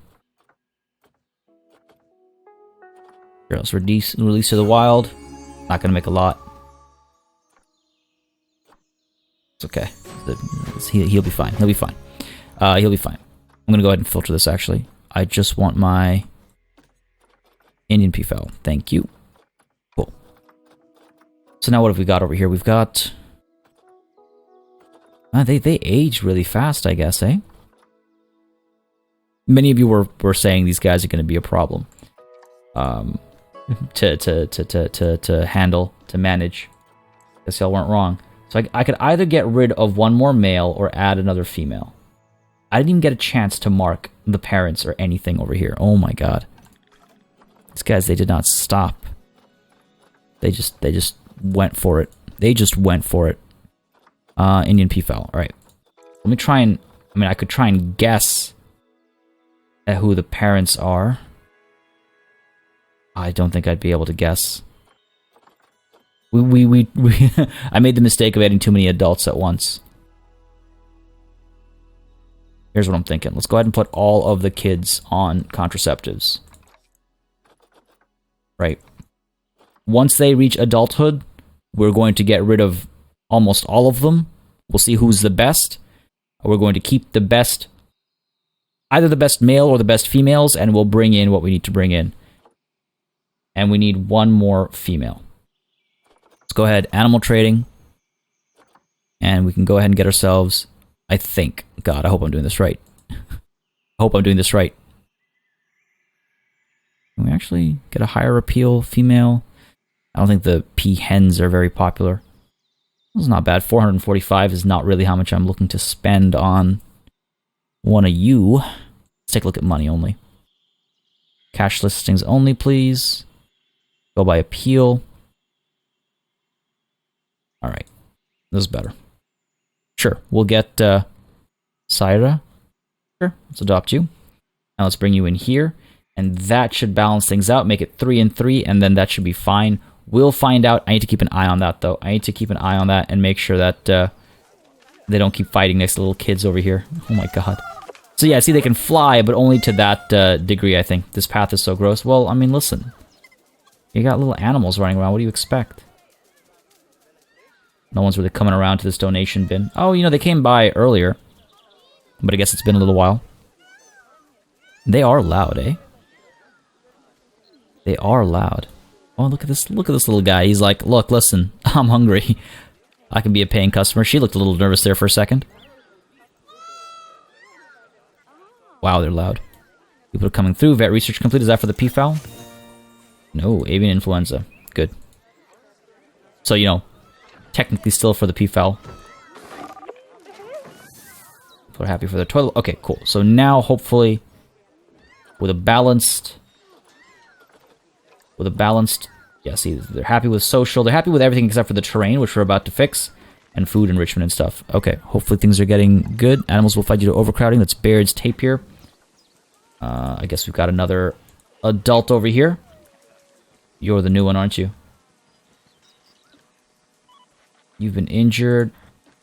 Here, let's release to the wild. Not going to make a lot. It's okay. He'll be fine. He'll be fine. He'll be fine. I'm going to go ahead and filter this, actually. I just want my Indian peafowl. Thank you. Cool. So now what have we got over here? We've got... they age really fast, I guess, eh? Many of you were saying these guys are going to be a problem. To handle, to manage. Guess y'all weren't wrong. So I could either get rid of 1 more male or add another female. I didn't even get a chance to mark the parents or anything over here. Oh my god. These guys, they did not stop. They just went for it. They just went for it. Indian peafowl. Alright. Let me try and... I mean, I could try and guess at who the parents are. I don't think I'd be able to guess. I made the mistake of adding too many adults at once. Here's what I'm thinking. Let's go ahead and put all of the kids on contraceptives. right? Once they reach adulthood, we're going to get rid of almost all of them. We'll see who's the best. We're going to keep the best, either the best male or the best females, and we'll bring in what we need to bring in. And we need one more female. Let's go ahead, animal trading. And we can go ahead and get ourselves, I think, God, I hope I'm doing this right. I hope I'm doing this right. Can we actually get a higher appeal female? I don't think the peahens are very popular. It's not bad. 445 is not really how much I'm looking to spend on one of you. Let's take a look at money only. Cash listings only, please. Go by appeal. All right. This is better. Sure. We'll get Syra. Sure. Let's adopt you. Now let's bring you in here. And that should balance things out. Make it 3 and 3. And then that should be fine. We'll find out. I need to keep an eye on that, though. I need to keep an eye on that and make sure that they don't keep fighting next to little kids over here. Oh my god. So yeah, see, they can fly, but only to that degree, I think. This path is so gross. Well, I mean, listen. You got little animals running around. What do you expect? No one's really coming around to this donation bin. Oh, you know, they came by earlier. But I guess it's been a little while. They are loud, eh? They are loud. Oh, look at this little guy. He's like, look, listen, I'm hungry. I can be a paying customer. She looked a little nervous there for a second. Wow, they're loud. People are coming through. Vet research complete. Is that for the Peafowl? No, avian influenza. Good. So, you know, technically still for the Peafowl. People are happy for their toilet. Okay, cool. So now, hopefully, with a balanced... Yeah, see, they're happy with social. They're happy with everything except for the terrain, which we're about to fix. And food enrichment and stuff. Okay, hopefully things are getting good. Animals will fight due to overcrowding. That's Baird's tapir. I guess we've got another adult over here. You're the new one, aren't you? You've been injured.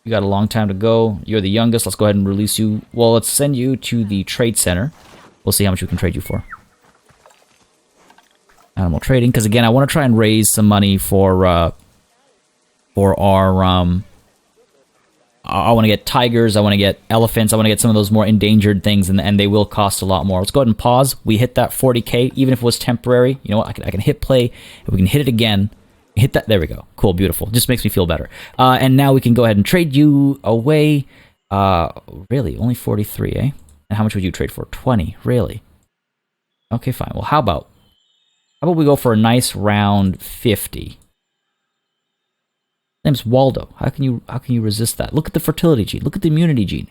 You got a long time to go. You're the youngest. Let's go ahead and release you. Well, let's send you to the trade center. We'll see how much we can trade you for. Animal trading, because again, I want to try and raise some money for our I want to get tigers, I want to get elephants, I want to get some of those more endangered things, and they will cost a lot more. Let's go ahead and pause. We hit that 40k, even if it was temporary. You know what? I can hit play, and we can hit it again. Hit that. There we go. Cool, beautiful. Just makes me feel better. And now we can go ahead and trade you away. Really, only 43, eh? And how much would you trade for? 20, really? Okay, fine. Well, how about we go for a nice round 50? Name's Waldo. How can you resist that? Look at the fertility gene. Look at the immunity gene.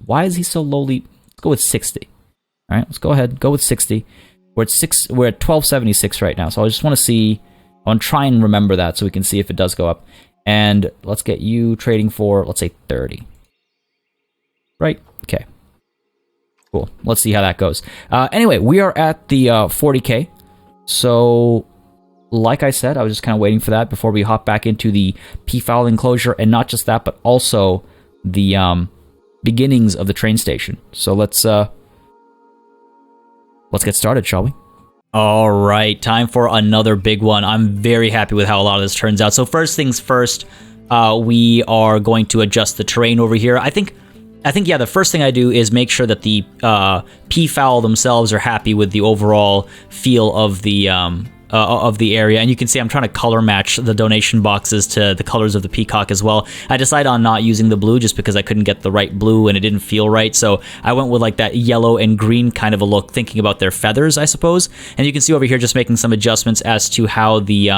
Why is he so lowly? Let's go with 60. All right, let's go ahead. Go with 60. We're at 1276 right now. So I just want to see. I want to try and remember that so we can see if it does go up. And let's get you trading for, let's say, 30. Right? Okay. Cool. Let's see how that goes. Anyway, we are at the 40k. So, like I said, I was just kind of waiting for that before we hop back into the Peafowl enclosure, and not just that, but also the beginnings of the train station. So let's get started, shall we? All right, time for another big one. I'm very happy with how a lot of this turns out. So first things first, we are going to adjust the terrain over here. I think, yeah, the first thing I do is make sure that the Peafowl themselves are happy with the overall feel of the area. And you can see I'm trying to color match the donation boxes to the colors of the peacock as well. I decided on not using the blue just because I couldn't get the right blue and it didn't feel right. So I went with like that yellow and green kind of a look, thinking about their feathers, I suppose. And you can see over here just making some adjustments as to how the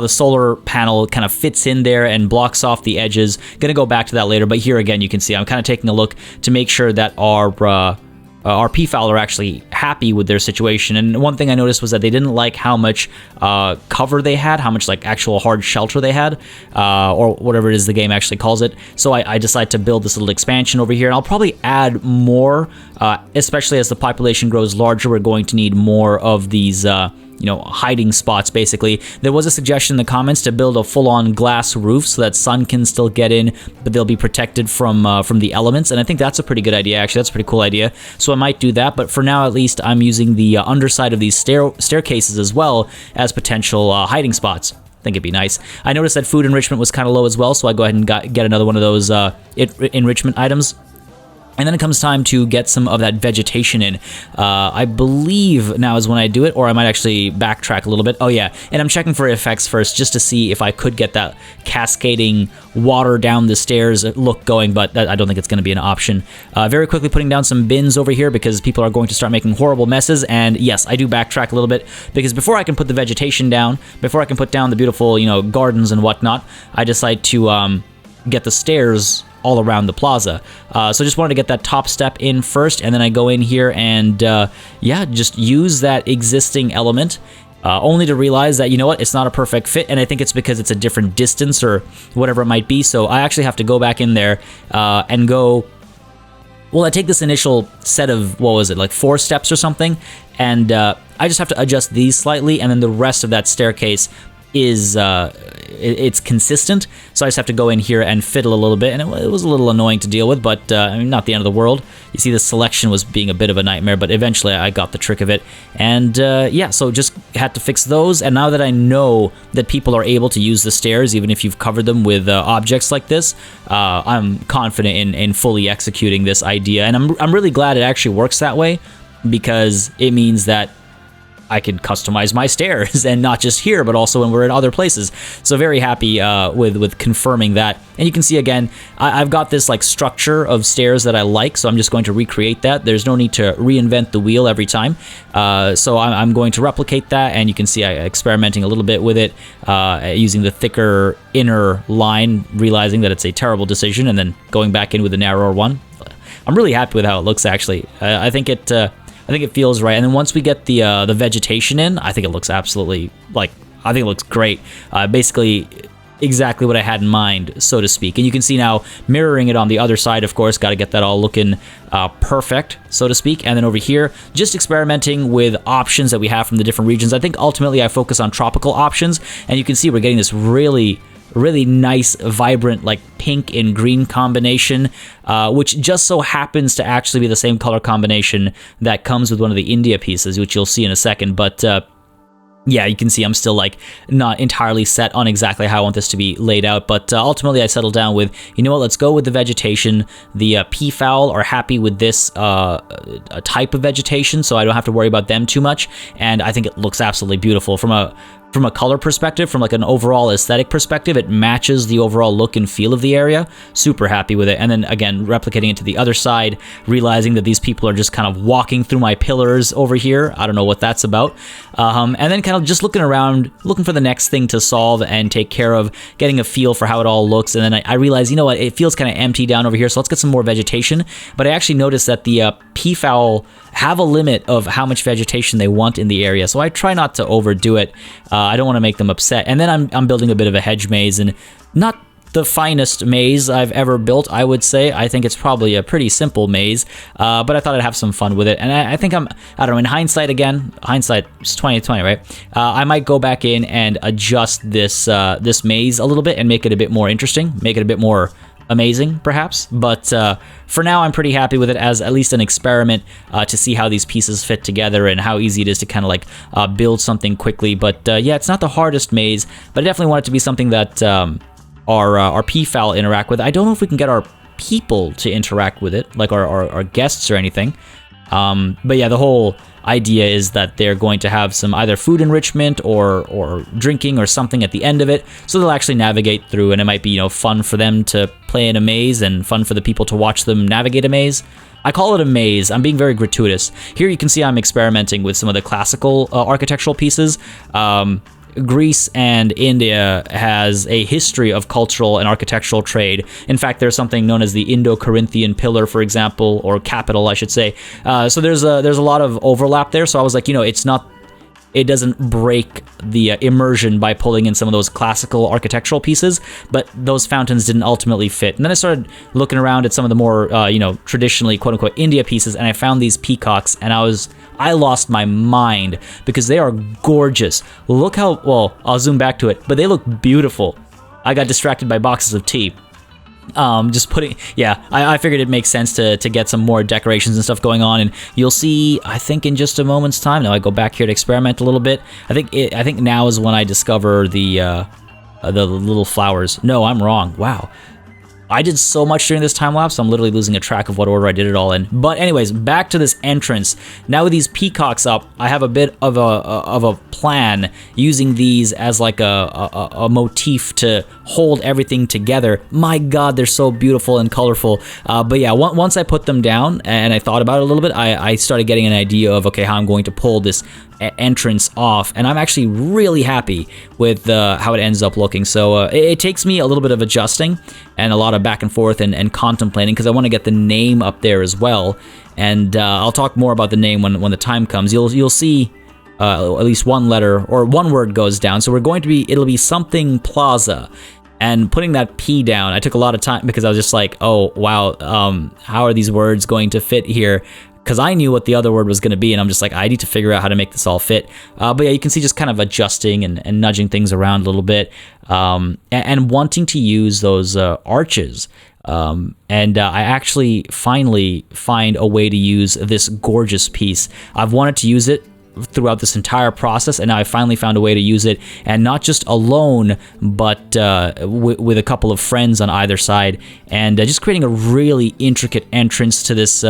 solar panel kind of fits in there and blocks off the edges. Gonna go back to that later, but here again you can see I'm kind of taking a look to make sure that our Peafowl are actually happy with their situation. And one thing I noticed was that they didn't like how much cover they had, how much like actual hard shelter they had, or whatever it is the game actually calls it. So I decided to build this little expansion over here, and I'll probably add more, especially as the population grows larger. We're going to need more of these hiding spots, basically. There was a suggestion in the comments to build a full-on glass roof so that sun can still get in, but they'll be protected from the elements, and I think that's a pretty good idea, actually. That's a pretty cool idea, so I might do that, but for now, at least, I'm using the underside of these staircases as well as potential hiding spots. I think it'd be nice. I noticed that food enrichment was kind of low as well, so I go ahead and get another one of those enrichment items. And then it comes time to get some of that vegetation in. I believe now is when I do it, or I might actually backtrack a little bit. Oh yeah, and I'm checking for effects first just to see if I could get that cascading water down the stairs look going, but I don't think it's going to be an option. Very quickly putting down some bins over here because people are going to start making horrible messes, and yes, I do backtrack a little bit because before I can put the vegetation down, before I can put down the beautiful, gardens and whatnot, I decide to get the stairs all around the plaza. So just wanted to get that top step in first, and then I go in here and just use that existing element, only to realize that, it's not a perfect fit, and I think it's because it's a different distance or whatever it might be. So I actually have to go back in there and go, well, I take this initial set of, what was it, like 4 steps or something, and I just have to adjust these slightly, and then the rest of that staircase is it's consistent, so I just have to go in here and fiddle a little bit, and it was a little annoying to deal with, but not the end of the world. You see, the selection was being a bit of a nightmare, but eventually I got the trick of it, and so just had to fix those. And now that I know that people are able to use the stairs even if you've covered them with objects like this, I'm confident in fully executing this idea, and I'm really glad it actually works that way, because it means that I can customize my stairs, and not just here, but also when we're in other places. So very happy with confirming that. And you can see again, I've got this like structure of stairs that I like, so I'm just going to recreate that. There's no need to reinvent the wheel every time. So I'm going to replicate that, and you can see I experimenting a little bit with it, using the thicker inner line, realizing that it's a terrible decision, and then going back in with a narrower one. I'm really happy with how it looks, actually. I think it feels right. And then once we get the vegetation in, I think it looks absolutely, I think it looks great. Basically, exactly what I had in mind, so to speak. And you can see now, mirroring it on the other side, of course, got to get that all looking perfect, so to speak. And then over here, just experimenting with options that we have from the different regions. I think ultimately I focus on tropical options, and you can see we're getting this really nice, vibrant, like pink and green combination, which just so happens to actually be the same color combination that comes with one of the India pieces, which you'll see in a second. But yeah, you can see I'm still not entirely set on exactly how I want this to be laid out, but ultimately I settled down with, let's go with the vegetation. The Peafowl are happy with this type of vegetation, so I don't have to worry about them too much, and I think it looks absolutely beautiful from a color perspective, from an overall aesthetic perspective. It matches the overall look and feel of the area. Super happy with it. And then again, replicating it to the other side, realizing that these people are just kind of walking through my pillars over here. I don't know what that's about. And then kind of just looking around, looking for the next thing to solve and take care of, getting a feel for how it all looks. And then I realized, what, it feels kind of empty down over here, so let's get some more vegetation. But I actually noticed that the Peafowl have a limit of how much vegetation they want in the area, so I try not to overdo it. I don't want to make them upset. And then I'm building a bit of a hedge maze, and not the finest maze I've ever built, I would say. I think it's probably a pretty simple maze, but I thought I'd have some fun with it. And I think I don't know, in hindsight again, hindsight is 20/20, right? I might go back in and adjust this maze a little bit and make it a bit more interesting, make it a bit more amazing, perhaps. But for now, I'm pretty happy with it as at least an experiment to see how these pieces fit together and how easy it is to kind of build something quickly. But yeah, it's not the hardest maze, but I definitely want it to be something that our Peafowl interact with. I don't know if we can get our people to interact with it, like our guests or anything. But yeah, the whole idea is that they're going to have some either food enrichment or drinking or something at the end of it, so they'll actually navigate through, and it might be fun for them to play in a maze and fun for the people to watch them navigate a maze. I call it a maze. I'm being very gratuitous. Here you can see I'm experimenting with some of the classical architectural pieces. Greece and India has a history of cultural and architectural trade. In fact, there's something known as the Indo-Corinthian pillar, for example, or capital, I should say. So there's a lot of overlap there. So I was like, it's it doesn't break the immersion by pulling in some of those classical architectural pieces, but those fountains didn't ultimately fit. And then I started looking around at some of the more, traditionally quote-unquote India pieces, and I found these peacocks, and I lost my mind because they are gorgeous. Look how, well, I'll zoom back to it, but they look beautiful. I got distracted by boxes of tea. I figured it makes sense to get some more decorations and stuff going on, and you'll see, I think in just a moment's time, now I go back here to experiment a little bit. I think now is when I discover the little flowers. No, I'm wrong. Wow. I did so much during this time lapse, I'm literally losing a track of what order I did it all in. But anyways, back to this entrance. Now with these peacocks up, I have a bit of a plan using these as like a motif to hold everything together. My God, they're so beautiful and colorful. But yeah, once I put them down and I thought about it a little bit, I started getting an idea of, okay, how I'm going to pull this entrance off, and I'm actually really happy with how it ends up looking. So it takes me a little bit of adjusting and a lot of back and forth and contemplating, because I want to get the name up there as well, and I'll talk more about the name when the time comes. You'll see at least one letter or one word goes down, so it'll be something Plaza. And putting that P down, I took a lot of time because I was just like, oh wow, how are these words going to fit here? Because I knew what the other word was going to be, and I'm just like, I need to figure out how to make this all fit. But yeah, you can see just kind of adjusting and nudging things around a little bit, and wanting to use those arches. And I actually finally find a way to use this gorgeous piece. I've wanted to use it throughout this entire process, and now I finally found a way to use it, and not just alone, but with a couple of friends on either side, and just creating a really intricate entrance to this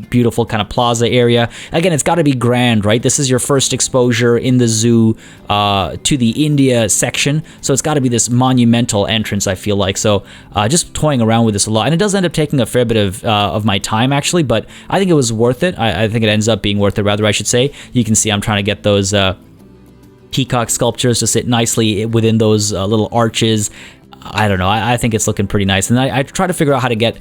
beautiful kind of plaza area. Again, it's got to be grand, right? This is your first exposure in the zoo to the India section, so it's got to be this monumental entrance, I feel like. So just toying around with this a lot, and it does end up taking a fair bit of my time, actually, but I think it was worth it. I think it ends up being worth it, rather, I should say. You can see I'm trying to get those peacock sculptures to sit nicely within those little arches. I don't know. I think it's looking pretty nice. And I try to figure out how to get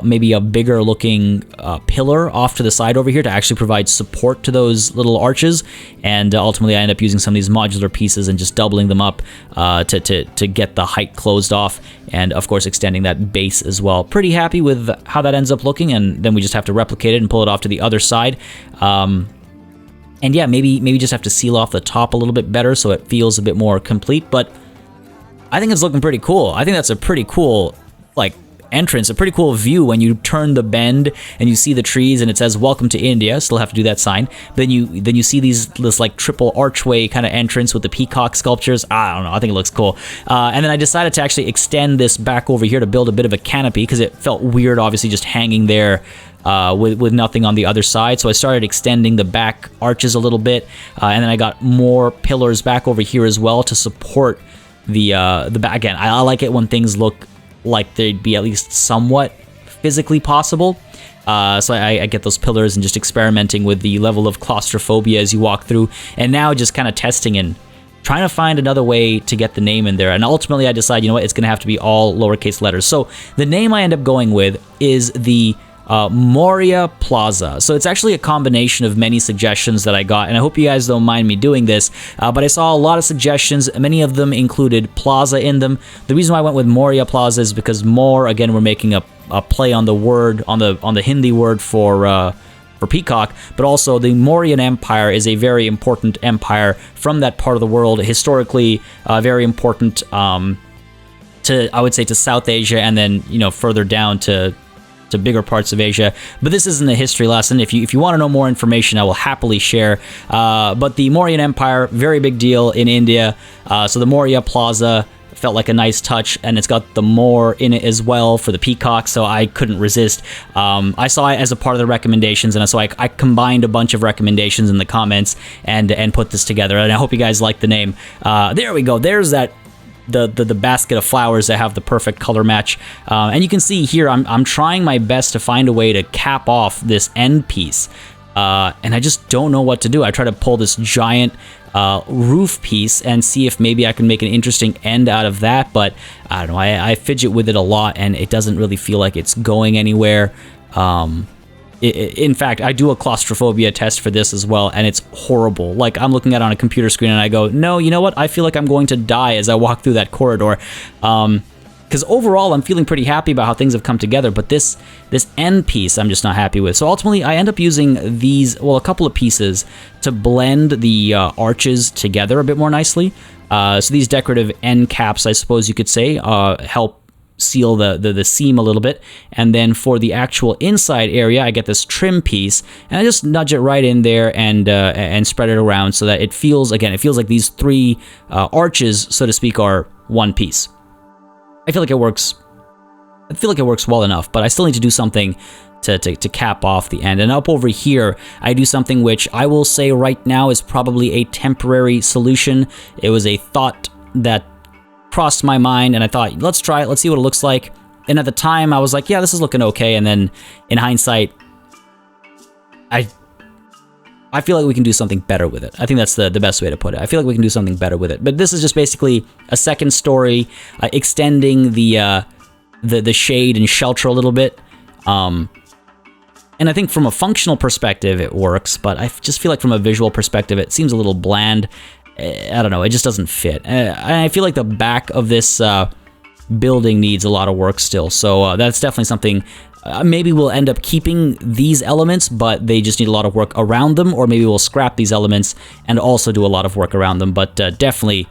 maybe a bigger looking pillar off to the side over here to actually provide support to those little arches. And ultimately I end up using some of these modular pieces and just doubling them up to get the height closed off. And of course extending that base as well. Pretty happy with how that ends up looking. And then we just have to replicate it and pull it off to the other side. And yeah, maybe just have to seal off the top a little bit better so it feels a bit more complete. But I think it's looking pretty cool. I think that's a pretty cool, entrance, a pretty cool view when you turn the bend and you see the trees and it says "Welcome to India." Still have to do that sign. Then you see this triple archway kind of entrance with the peacock sculptures. I don't know. I think it looks cool. And then I decided to actually extend this back over here to build a bit of a canopy because it felt weird, obviously, just hanging there. With nothing on the other side, so I started extending the back arches a little bit, and then I got more pillars back over here as well to support the back. Again, I like it when things look like they'd be at least somewhat physically possible. So I get those pillars and just experimenting with the level of claustrophobia as you walk through, and now just kind of testing and trying to find another way to get the name in there. And ultimately I decide, you know what, it's going to have to be all lowercase letters. So the name I end up going with is the Moriya Plaza. So it's actually a combination of many suggestions that I got, and I hope you guys don't mind me doing this, but I saw a lot of suggestions. Many of them included plaza in them. The reason why I went with Moriya Plaza is because more, again, we're making a play on the word, on the Hindi word for peacock, but also the Mauryan Empire is a very important empire from that part of the world, historically very important to, I would say, to South Asia, and then, further down to bigger parts of Asia. But this isn't a history lesson. If you want to know more information, I will happily share. But the Mauryan Empire, very big deal in India. So the Moriya Plaza felt like a nice touch, and it's got the more in it as well for the peacock, so I couldn't resist. I saw it as a part of the recommendations, and so I combined a bunch of recommendations in the comments and put this together, and I hope you guys like the name. There we go. There's that the basket of flowers that have the perfect color match, and you can see here I'm trying my best to find a way to cap off this end piece, and I just don't know what to do. I try to pull this giant roof piece and see if maybe I can make an interesting end out of that, but I don't know. I fidget with it a lot and it doesn't really feel like it's going anywhere. In fact, I do a claustrophobia test for this as well, and it's horrible. Like, I'm looking at it on a computer screen, and I go, no, you know what? I feel like I'm going to die as I walk through that corridor. Because overall, I'm feeling pretty happy about how things have come together, but this end piece, I'm just not happy with. So ultimately, I end up using these, well, a couple of pieces to blend the arches together a bit more nicely. So these decorative end caps, I suppose you could say, help seal the seam a little bit. And then for the actual inside area, I get this trim piece, and I just nudge it right in there and spread it around so that it feels like these three arches, so to speak, are one piece. I feel like it works well enough, but I still need to do something to cap off the end. And up over here, I do something which I will say right now is probably a temporary solution. It was a thought that crossed my mind, and I thought, let's try it, let's see what it looks like. And at the time, I was like, yeah, this is looking okay. And then in hindsight, I feel like we can do something better with it. I think that's the best way to put it. I feel like we can do something better with it. But this is just basically a second story, extending the shade and shelter a little bit. And I think from a functional perspective, it works. But I just feel like from a visual perspective, it seems a little bland. I don't know. It just doesn't fit. I feel like the back of this building needs a lot of work still. So that's definitely something. Maybe we'll end up keeping these elements, but they just need a lot of work around them, or maybe we'll scrap these elements and also do a lot of work around them. But definitely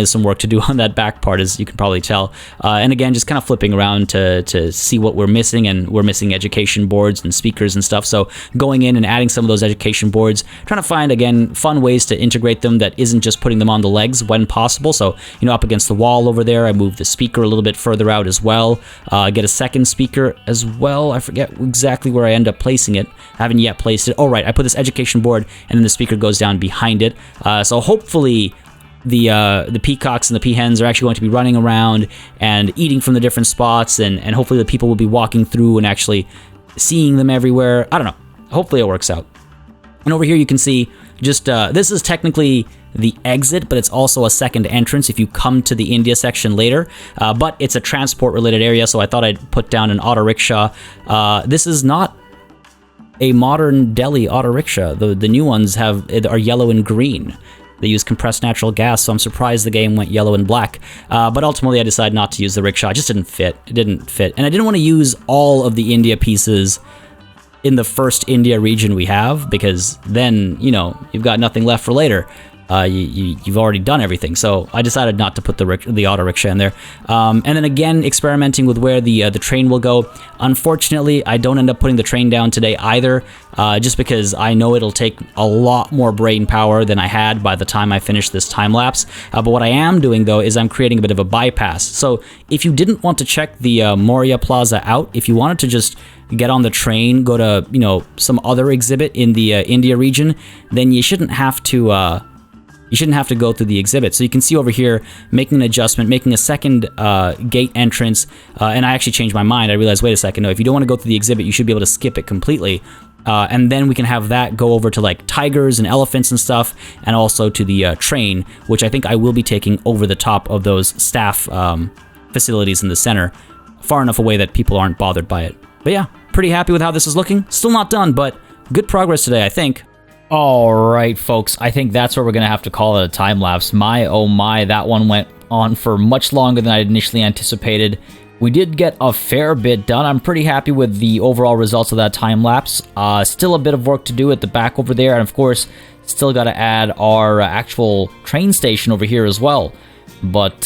some work to do on that back part, as you can probably tell. And again, just kind of flipping around to see what we're missing, and we're missing education boards and speakers and stuff. So going in and adding some of those education boards, trying to find, again, fun ways to integrate them that isn't just putting them on the legs when possible. So, up against the wall over there, I move the speaker a little bit further out as well. Get a second speaker as well. I forget exactly where I end up placing it. I haven't yet placed it. Oh, right. I put this education board, and then the speaker goes down behind it. So hopefully the peacocks and the peahens are actually going to be running around and eating from the different spots, and hopefully the people will be walking through and actually seeing them everywhere. I don't know. Hopefully it works out. And over here you can see just, this is technically the exit, but it's also a second entrance if you come to the India section later. But it's a transport related area, so I thought I'd put down an auto rickshaw. This is not a modern Delhi auto rickshaw. The new ones are yellow and green. They use compressed natural gas, so I'm surprised the game went yellow and black. But ultimately, I decided not to use the rickshaw. It just didn't fit. It didn't fit. And I didn't want to use all of the India pieces in the first India region we have, because then, you've got nothing left for later. You've already done everything. So I decided not to put the auto rickshaw in there. And then again, experimenting with where the train will go. Unfortunately, I don't end up putting the train down today either, just because I know it'll take a lot more brain power than I had by the time I finish this time lapse. But what I am doing though is I'm creating a bit of a bypass. So if you didn't want to check the Moriya Plaza out, if you wanted to just get on the train, go to some other exhibit in the India region, then you shouldn't have to. You shouldn't have to go through the exhibit. So you can see over here, making an adjustment, making a second gate entrance, and I actually changed my mind. I realized, wait a second, no, if you don't want to go through the exhibit, you should be able to skip it completely. And then we can have that go over to like tigers and elephants and stuff, and also to the train, which I think I will be taking over the top of those staff facilities in the center, far enough away that people aren't bothered by it. But yeah, pretty happy with how this is looking. Still not done, but good progress today, I think. All right, folks, I think that's where we're going to have to call it a time lapse. My, oh my, that one went on for much longer than I initially anticipated. We did get a fair bit done. I'm pretty happy with the overall results of that time lapse. Still a bit of work to do at the back over there, and of course, still got to add our actual train station over here as well. But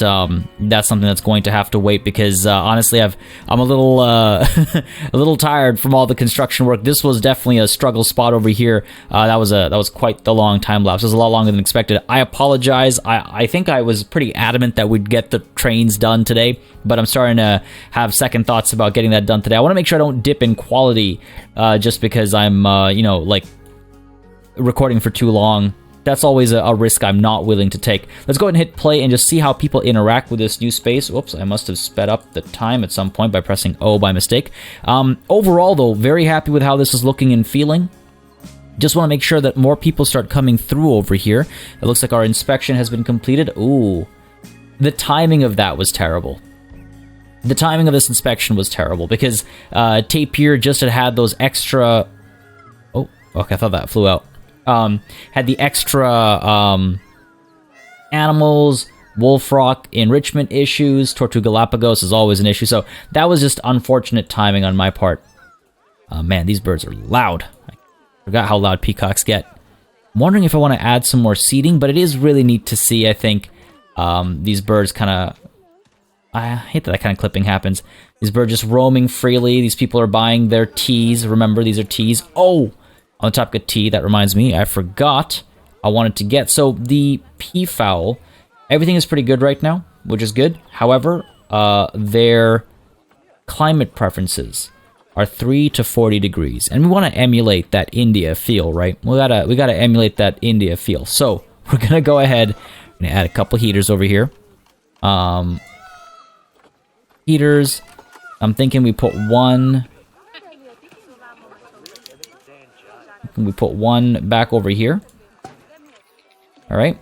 that's something that's going to have to wait, because honestly, I'm a little a little tired from all the construction work. This was definitely a struggle spot over here. That was quite the long time lapse. It was a lot longer than expected. I apologize. I think I was pretty adamant that we'd get the trains done today, but I'm starting to have second thoughts about getting that done today. I want to make sure I don't dip in quality just because I'm like recording for too long. That's always a risk I'm not willing to take. Let's go ahead and hit play and just see how people interact with this new space. Whoops, I must have sped up the time at some point by pressing O by mistake. Overall, though, very happy with how this is looking and feeling. Just want to make sure that more people start coming through over here. It looks like our inspection has been completed. Ooh, the timing of that was terrible. The timing of this inspection was terrible because Tapir just had those extra... Oh, okay, I thought that flew out. Had the extra animals, wolf rock enrichment issues. Tortuga Galapagos is always an issue, so that was just unfortunate timing on my part. Man, these birds are loud. I forgot how loud peacocks get. I'm wondering if I want to add some more seating, but it is really neat to see, I think, these birds kind of... I hate that kind of clipping happens. These birds just roaming freely. These people are buying their teas. Remember, these are teas. Oh! On the topic of tea, that reminds me, I forgot I wanted to get... So, the peafowl, everything is pretty good right now, which is good. However, their climate preferences are 3 to 40 degrees. And we want to emulate that India feel, right? We gotta emulate that India feel. So, we're going to go ahead and add a couple heaters over here. Heaters. I'm thinking we put one... We put one back over here. Alright.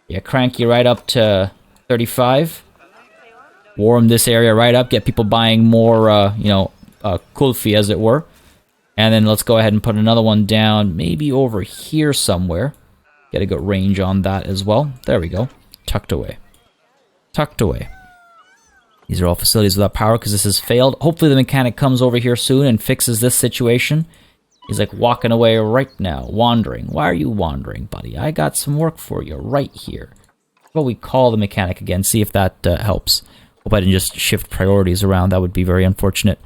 Yeah, crank you right up to 35. Warm this area right up. Get people buying more, kulfi, as it were. And then let's go ahead and put another one down, maybe over here somewhere. Get a good range on that as well. There we go. Tucked away. Tucked away. These are all facilities without power because this has failed. Hopefully the mechanic comes over here soon and fixes this situation. He's like walking away right now, wandering. Why are you wandering, buddy? I got some work for you right here. Well, we call the mechanic again, see if that helps. Hope I didn't just shift priorities around. That would be very unfortunate.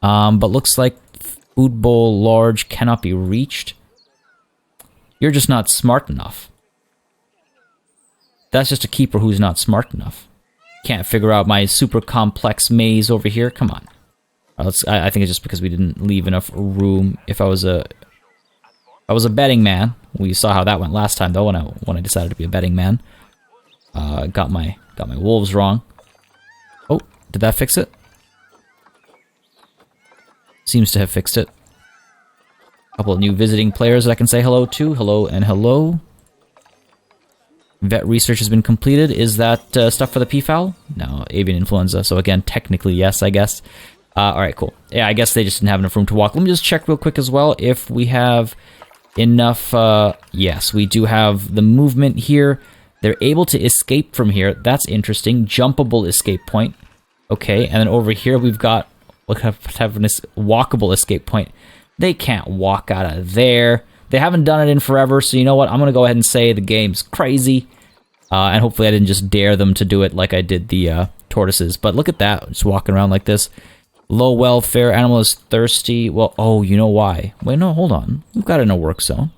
But looks like food bowl large cannot be reached. You're just not smart enough. That's just a keeper who's not smart enough. Can't figure out my super complex maze over here. Come on. I think it's just because we didn't leave enough room. If I was a betting man, we saw how that went last time though when I decided to be a betting man. Got my wolves wrong. Oh, did that fix it? Seems to have fixed it. A couple of new visiting players that I can say hello to. Hello and hello. Vet research has been completed. Is that stuff for the peafowl? No, avian influenza. So again, technically yes, I guess. Alright, cool. Yeah, I guess they just didn't have enough room to walk. Let me just check real quick as well if we have enough... yes, we do have the movement here. They're able to escape from here. That's interesting. Jumpable escape point. Okay, and then over here we've got... Look at this walkable escape point. They can't walk out of there. They haven't done it in forever, so you know what? I'm going to go ahead and say the game's crazy. And hopefully I didn't just dare them to do it like I did the tortoises. But look at that, just walking around like this. Low welfare, animal is thirsty. Well, oh, you know why. Wait, no, hold on. We've got it in a work zone.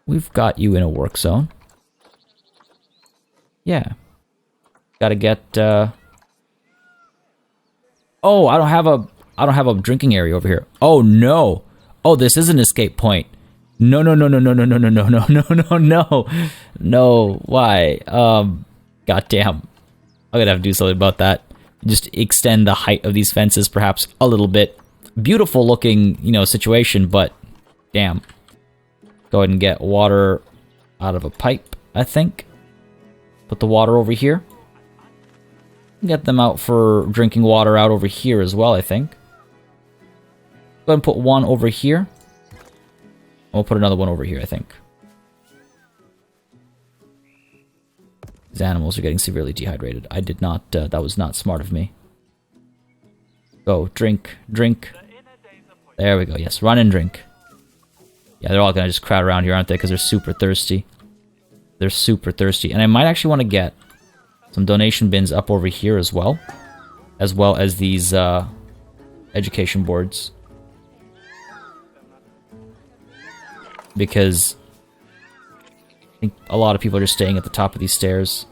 We've got you in a work zone. Yeah. Gotta get, Oh, I don't have a drinking area over here. Oh, no. Oh, this is an escape point. No. No, why? Goddamn. I'm gonna have to do something about that. Just extend the height of these fences perhaps a little bit. Beautiful looking, situation, but damn. Go ahead and get water out of a pipe, I think. Put the water over here. Get them out for drinking water out over here as well, I think. Go ahead and put one over here. We'll put another one over here, I think. These animals are getting severely dehydrated. I did not, that was not smart of me. Go, drink. There we go, yes, run and drink. Yeah, they're all gonna just crowd around here, aren't they? Because they're super thirsty. They're super thirsty. And I might actually want to get some donation bins up over here as well as these education boards. Because I think a lot of people are just staying at the top of these stairs.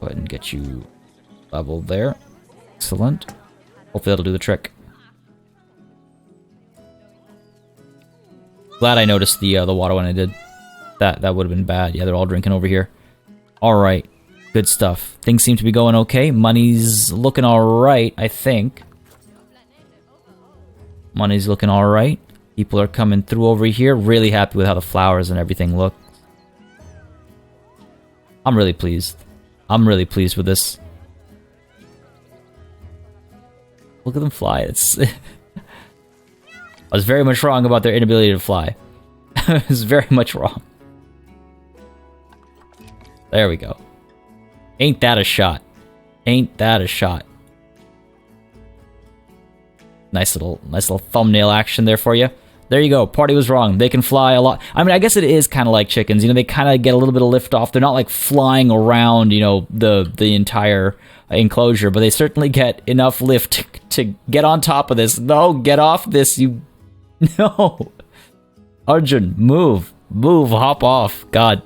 Go ahead and get you leveled there. Excellent. Hopefully that'll do the trick. Glad I noticed the water when I did. That would have been bad. Yeah, they're all drinking over here. Alright. Good stuff. Things seem to be going okay. Money's looking alright, I think. Money's looking alright. People are coming through over here. Really happy with how the flowers and everything look. I'm really pleased. I'm really pleased with this. Look at them fly. It's I was very much wrong about their inability to fly. I was very much wrong. There we go. Ain't that a shot? Ain't that a shot? Nice little thumbnail action there for you. There you go. Party was wrong. They can fly a lot. I mean, I guess it is kind of like chickens. You know, they kind of get a little bit of lift off. They're not like flying around, you know, the entire enclosure, but they certainly get enough lift to get on top of this. No, get off this, you... No. Arjun, move. Move, hop off. God.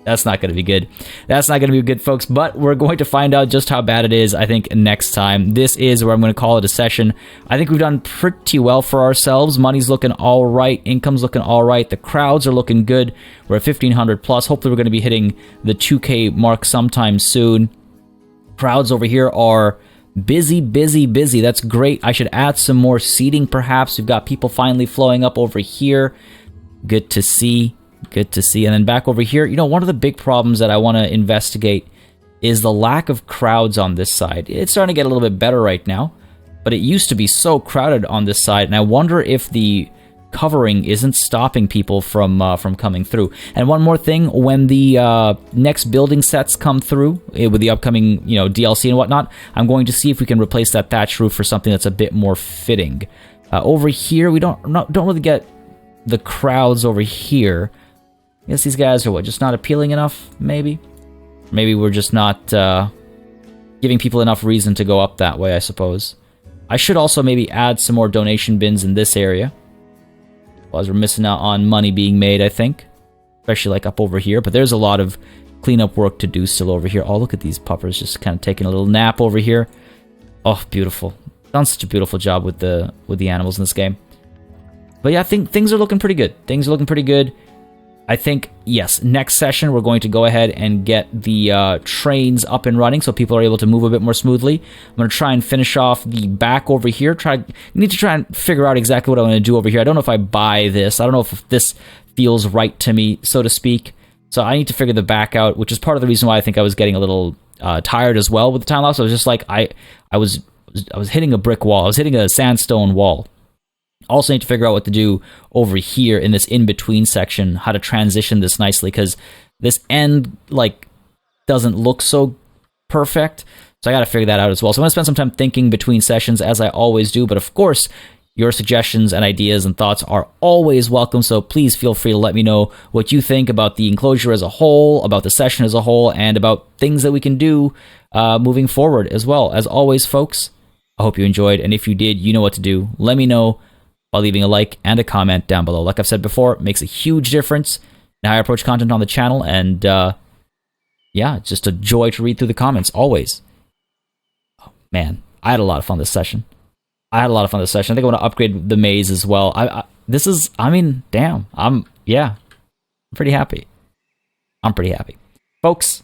That's not going to be good. That's not going to be good, folks, but we're going to find out just how bad it is, I think, next time. This is where I'm going to call it a session. I think we've done pretty well for ourselves. Money's looking all right. Income's looking all right. The crowds are looking good. We're at 1,500 plus. Hopefully, we're going to be hitting the 2K mark sometime soon. Crowds over here are busy, busy, busy. That's great. I should add some more seating, perhaps. We've got people finally flowing up over here. Good to see. Good to see. And then back over here, you know, one of the big problems that I want to investigate is the lack of crowds on this side. It's starting to get a little bit better right now, but it used to be so crowded on this side, and I wonder if the covering isn't stopping people from coming through. And one more thing, when the next building sets come through with the upcoming, you know, DLC and whatnot, I'm going to see if we can replace that thatch roof for something that's a bit more fitting. Over here, we don't really get the crowds over here. I guess these guys are what, just not appealing enough, maybe? Maybe we're just not giving people enough reason to go up that way, I suppose. I should also maybe add some more donation bins in this area. Otherwise we're missing out on money being made, I think. Especially like up over here, but there's a lot of cleanup work to do still over here. Oh, look at these puppers just kind of taking a little nap over here. Oh, beautiful. Done such a beautiful job with the animals in this game. But yeah, I think things are looking pretty good. Things are looking pretty good. I think, yes, next session we're going to go ahead and get the trains up and running so people are able to move a bit more smoothly. I'm going to try and finish off the back over here. Need to try and figure out exactly what I want to do over here. I don't know if I buy this. I don't know if this feels right to me, so to speak. So I need to figure the back out, which is part of the reason why I think I was getting a little tired as well with the time lapse. I was just like, I was hitting a brick wall. I was hitting a sandstone wall. Also need to figure out what to do over here in this in-between section, how to transition this nicely, because this end, like, doesn't look so perfect. So I got to figure that out as well. So I'm going to spend some time thinking between sessions, as I always do. But of course, your suggestions and ideas and thoughts are always welcome. So please feel free to let me know what you think about the enclosure as a whole, about the session as a whole, and about things that we can do moving forward as well. As always, folks, I hope you enjoyed. And if you did, you know what to do. Let me know by leaving a like and a comment down below. Like I've said before, it makes a huge difference in how I approach content on the channel, and yeah, it's just a joy to read through the comments, always. Oh, man, I had a lot of fun this session. I think I want to upgrade the maze as well. I'm pretty happy. Folks,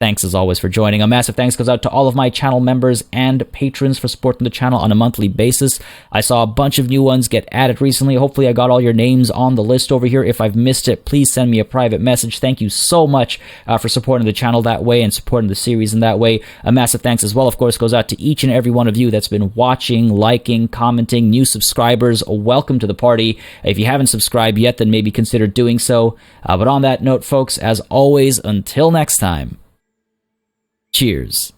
thanks as always for joining. A massive thanks goes out to all of my channel members and patrons for supporting the channel on a monthly basis. I saw a bunch of new ones get added recently. Hopefully I got all your names on the list over here. If I've missed it, please send me a private message. Thank you so much for supporting the channel that way and supporting the series in that way. A massive thanks as well, of course, goes out to each and every one of you that's been watching, liking, commenting, new subscribers. Welcome to the party. If you haven't subscribed yet, then maybe consider doing so. But on that note, folks, as always, until next time, cheers.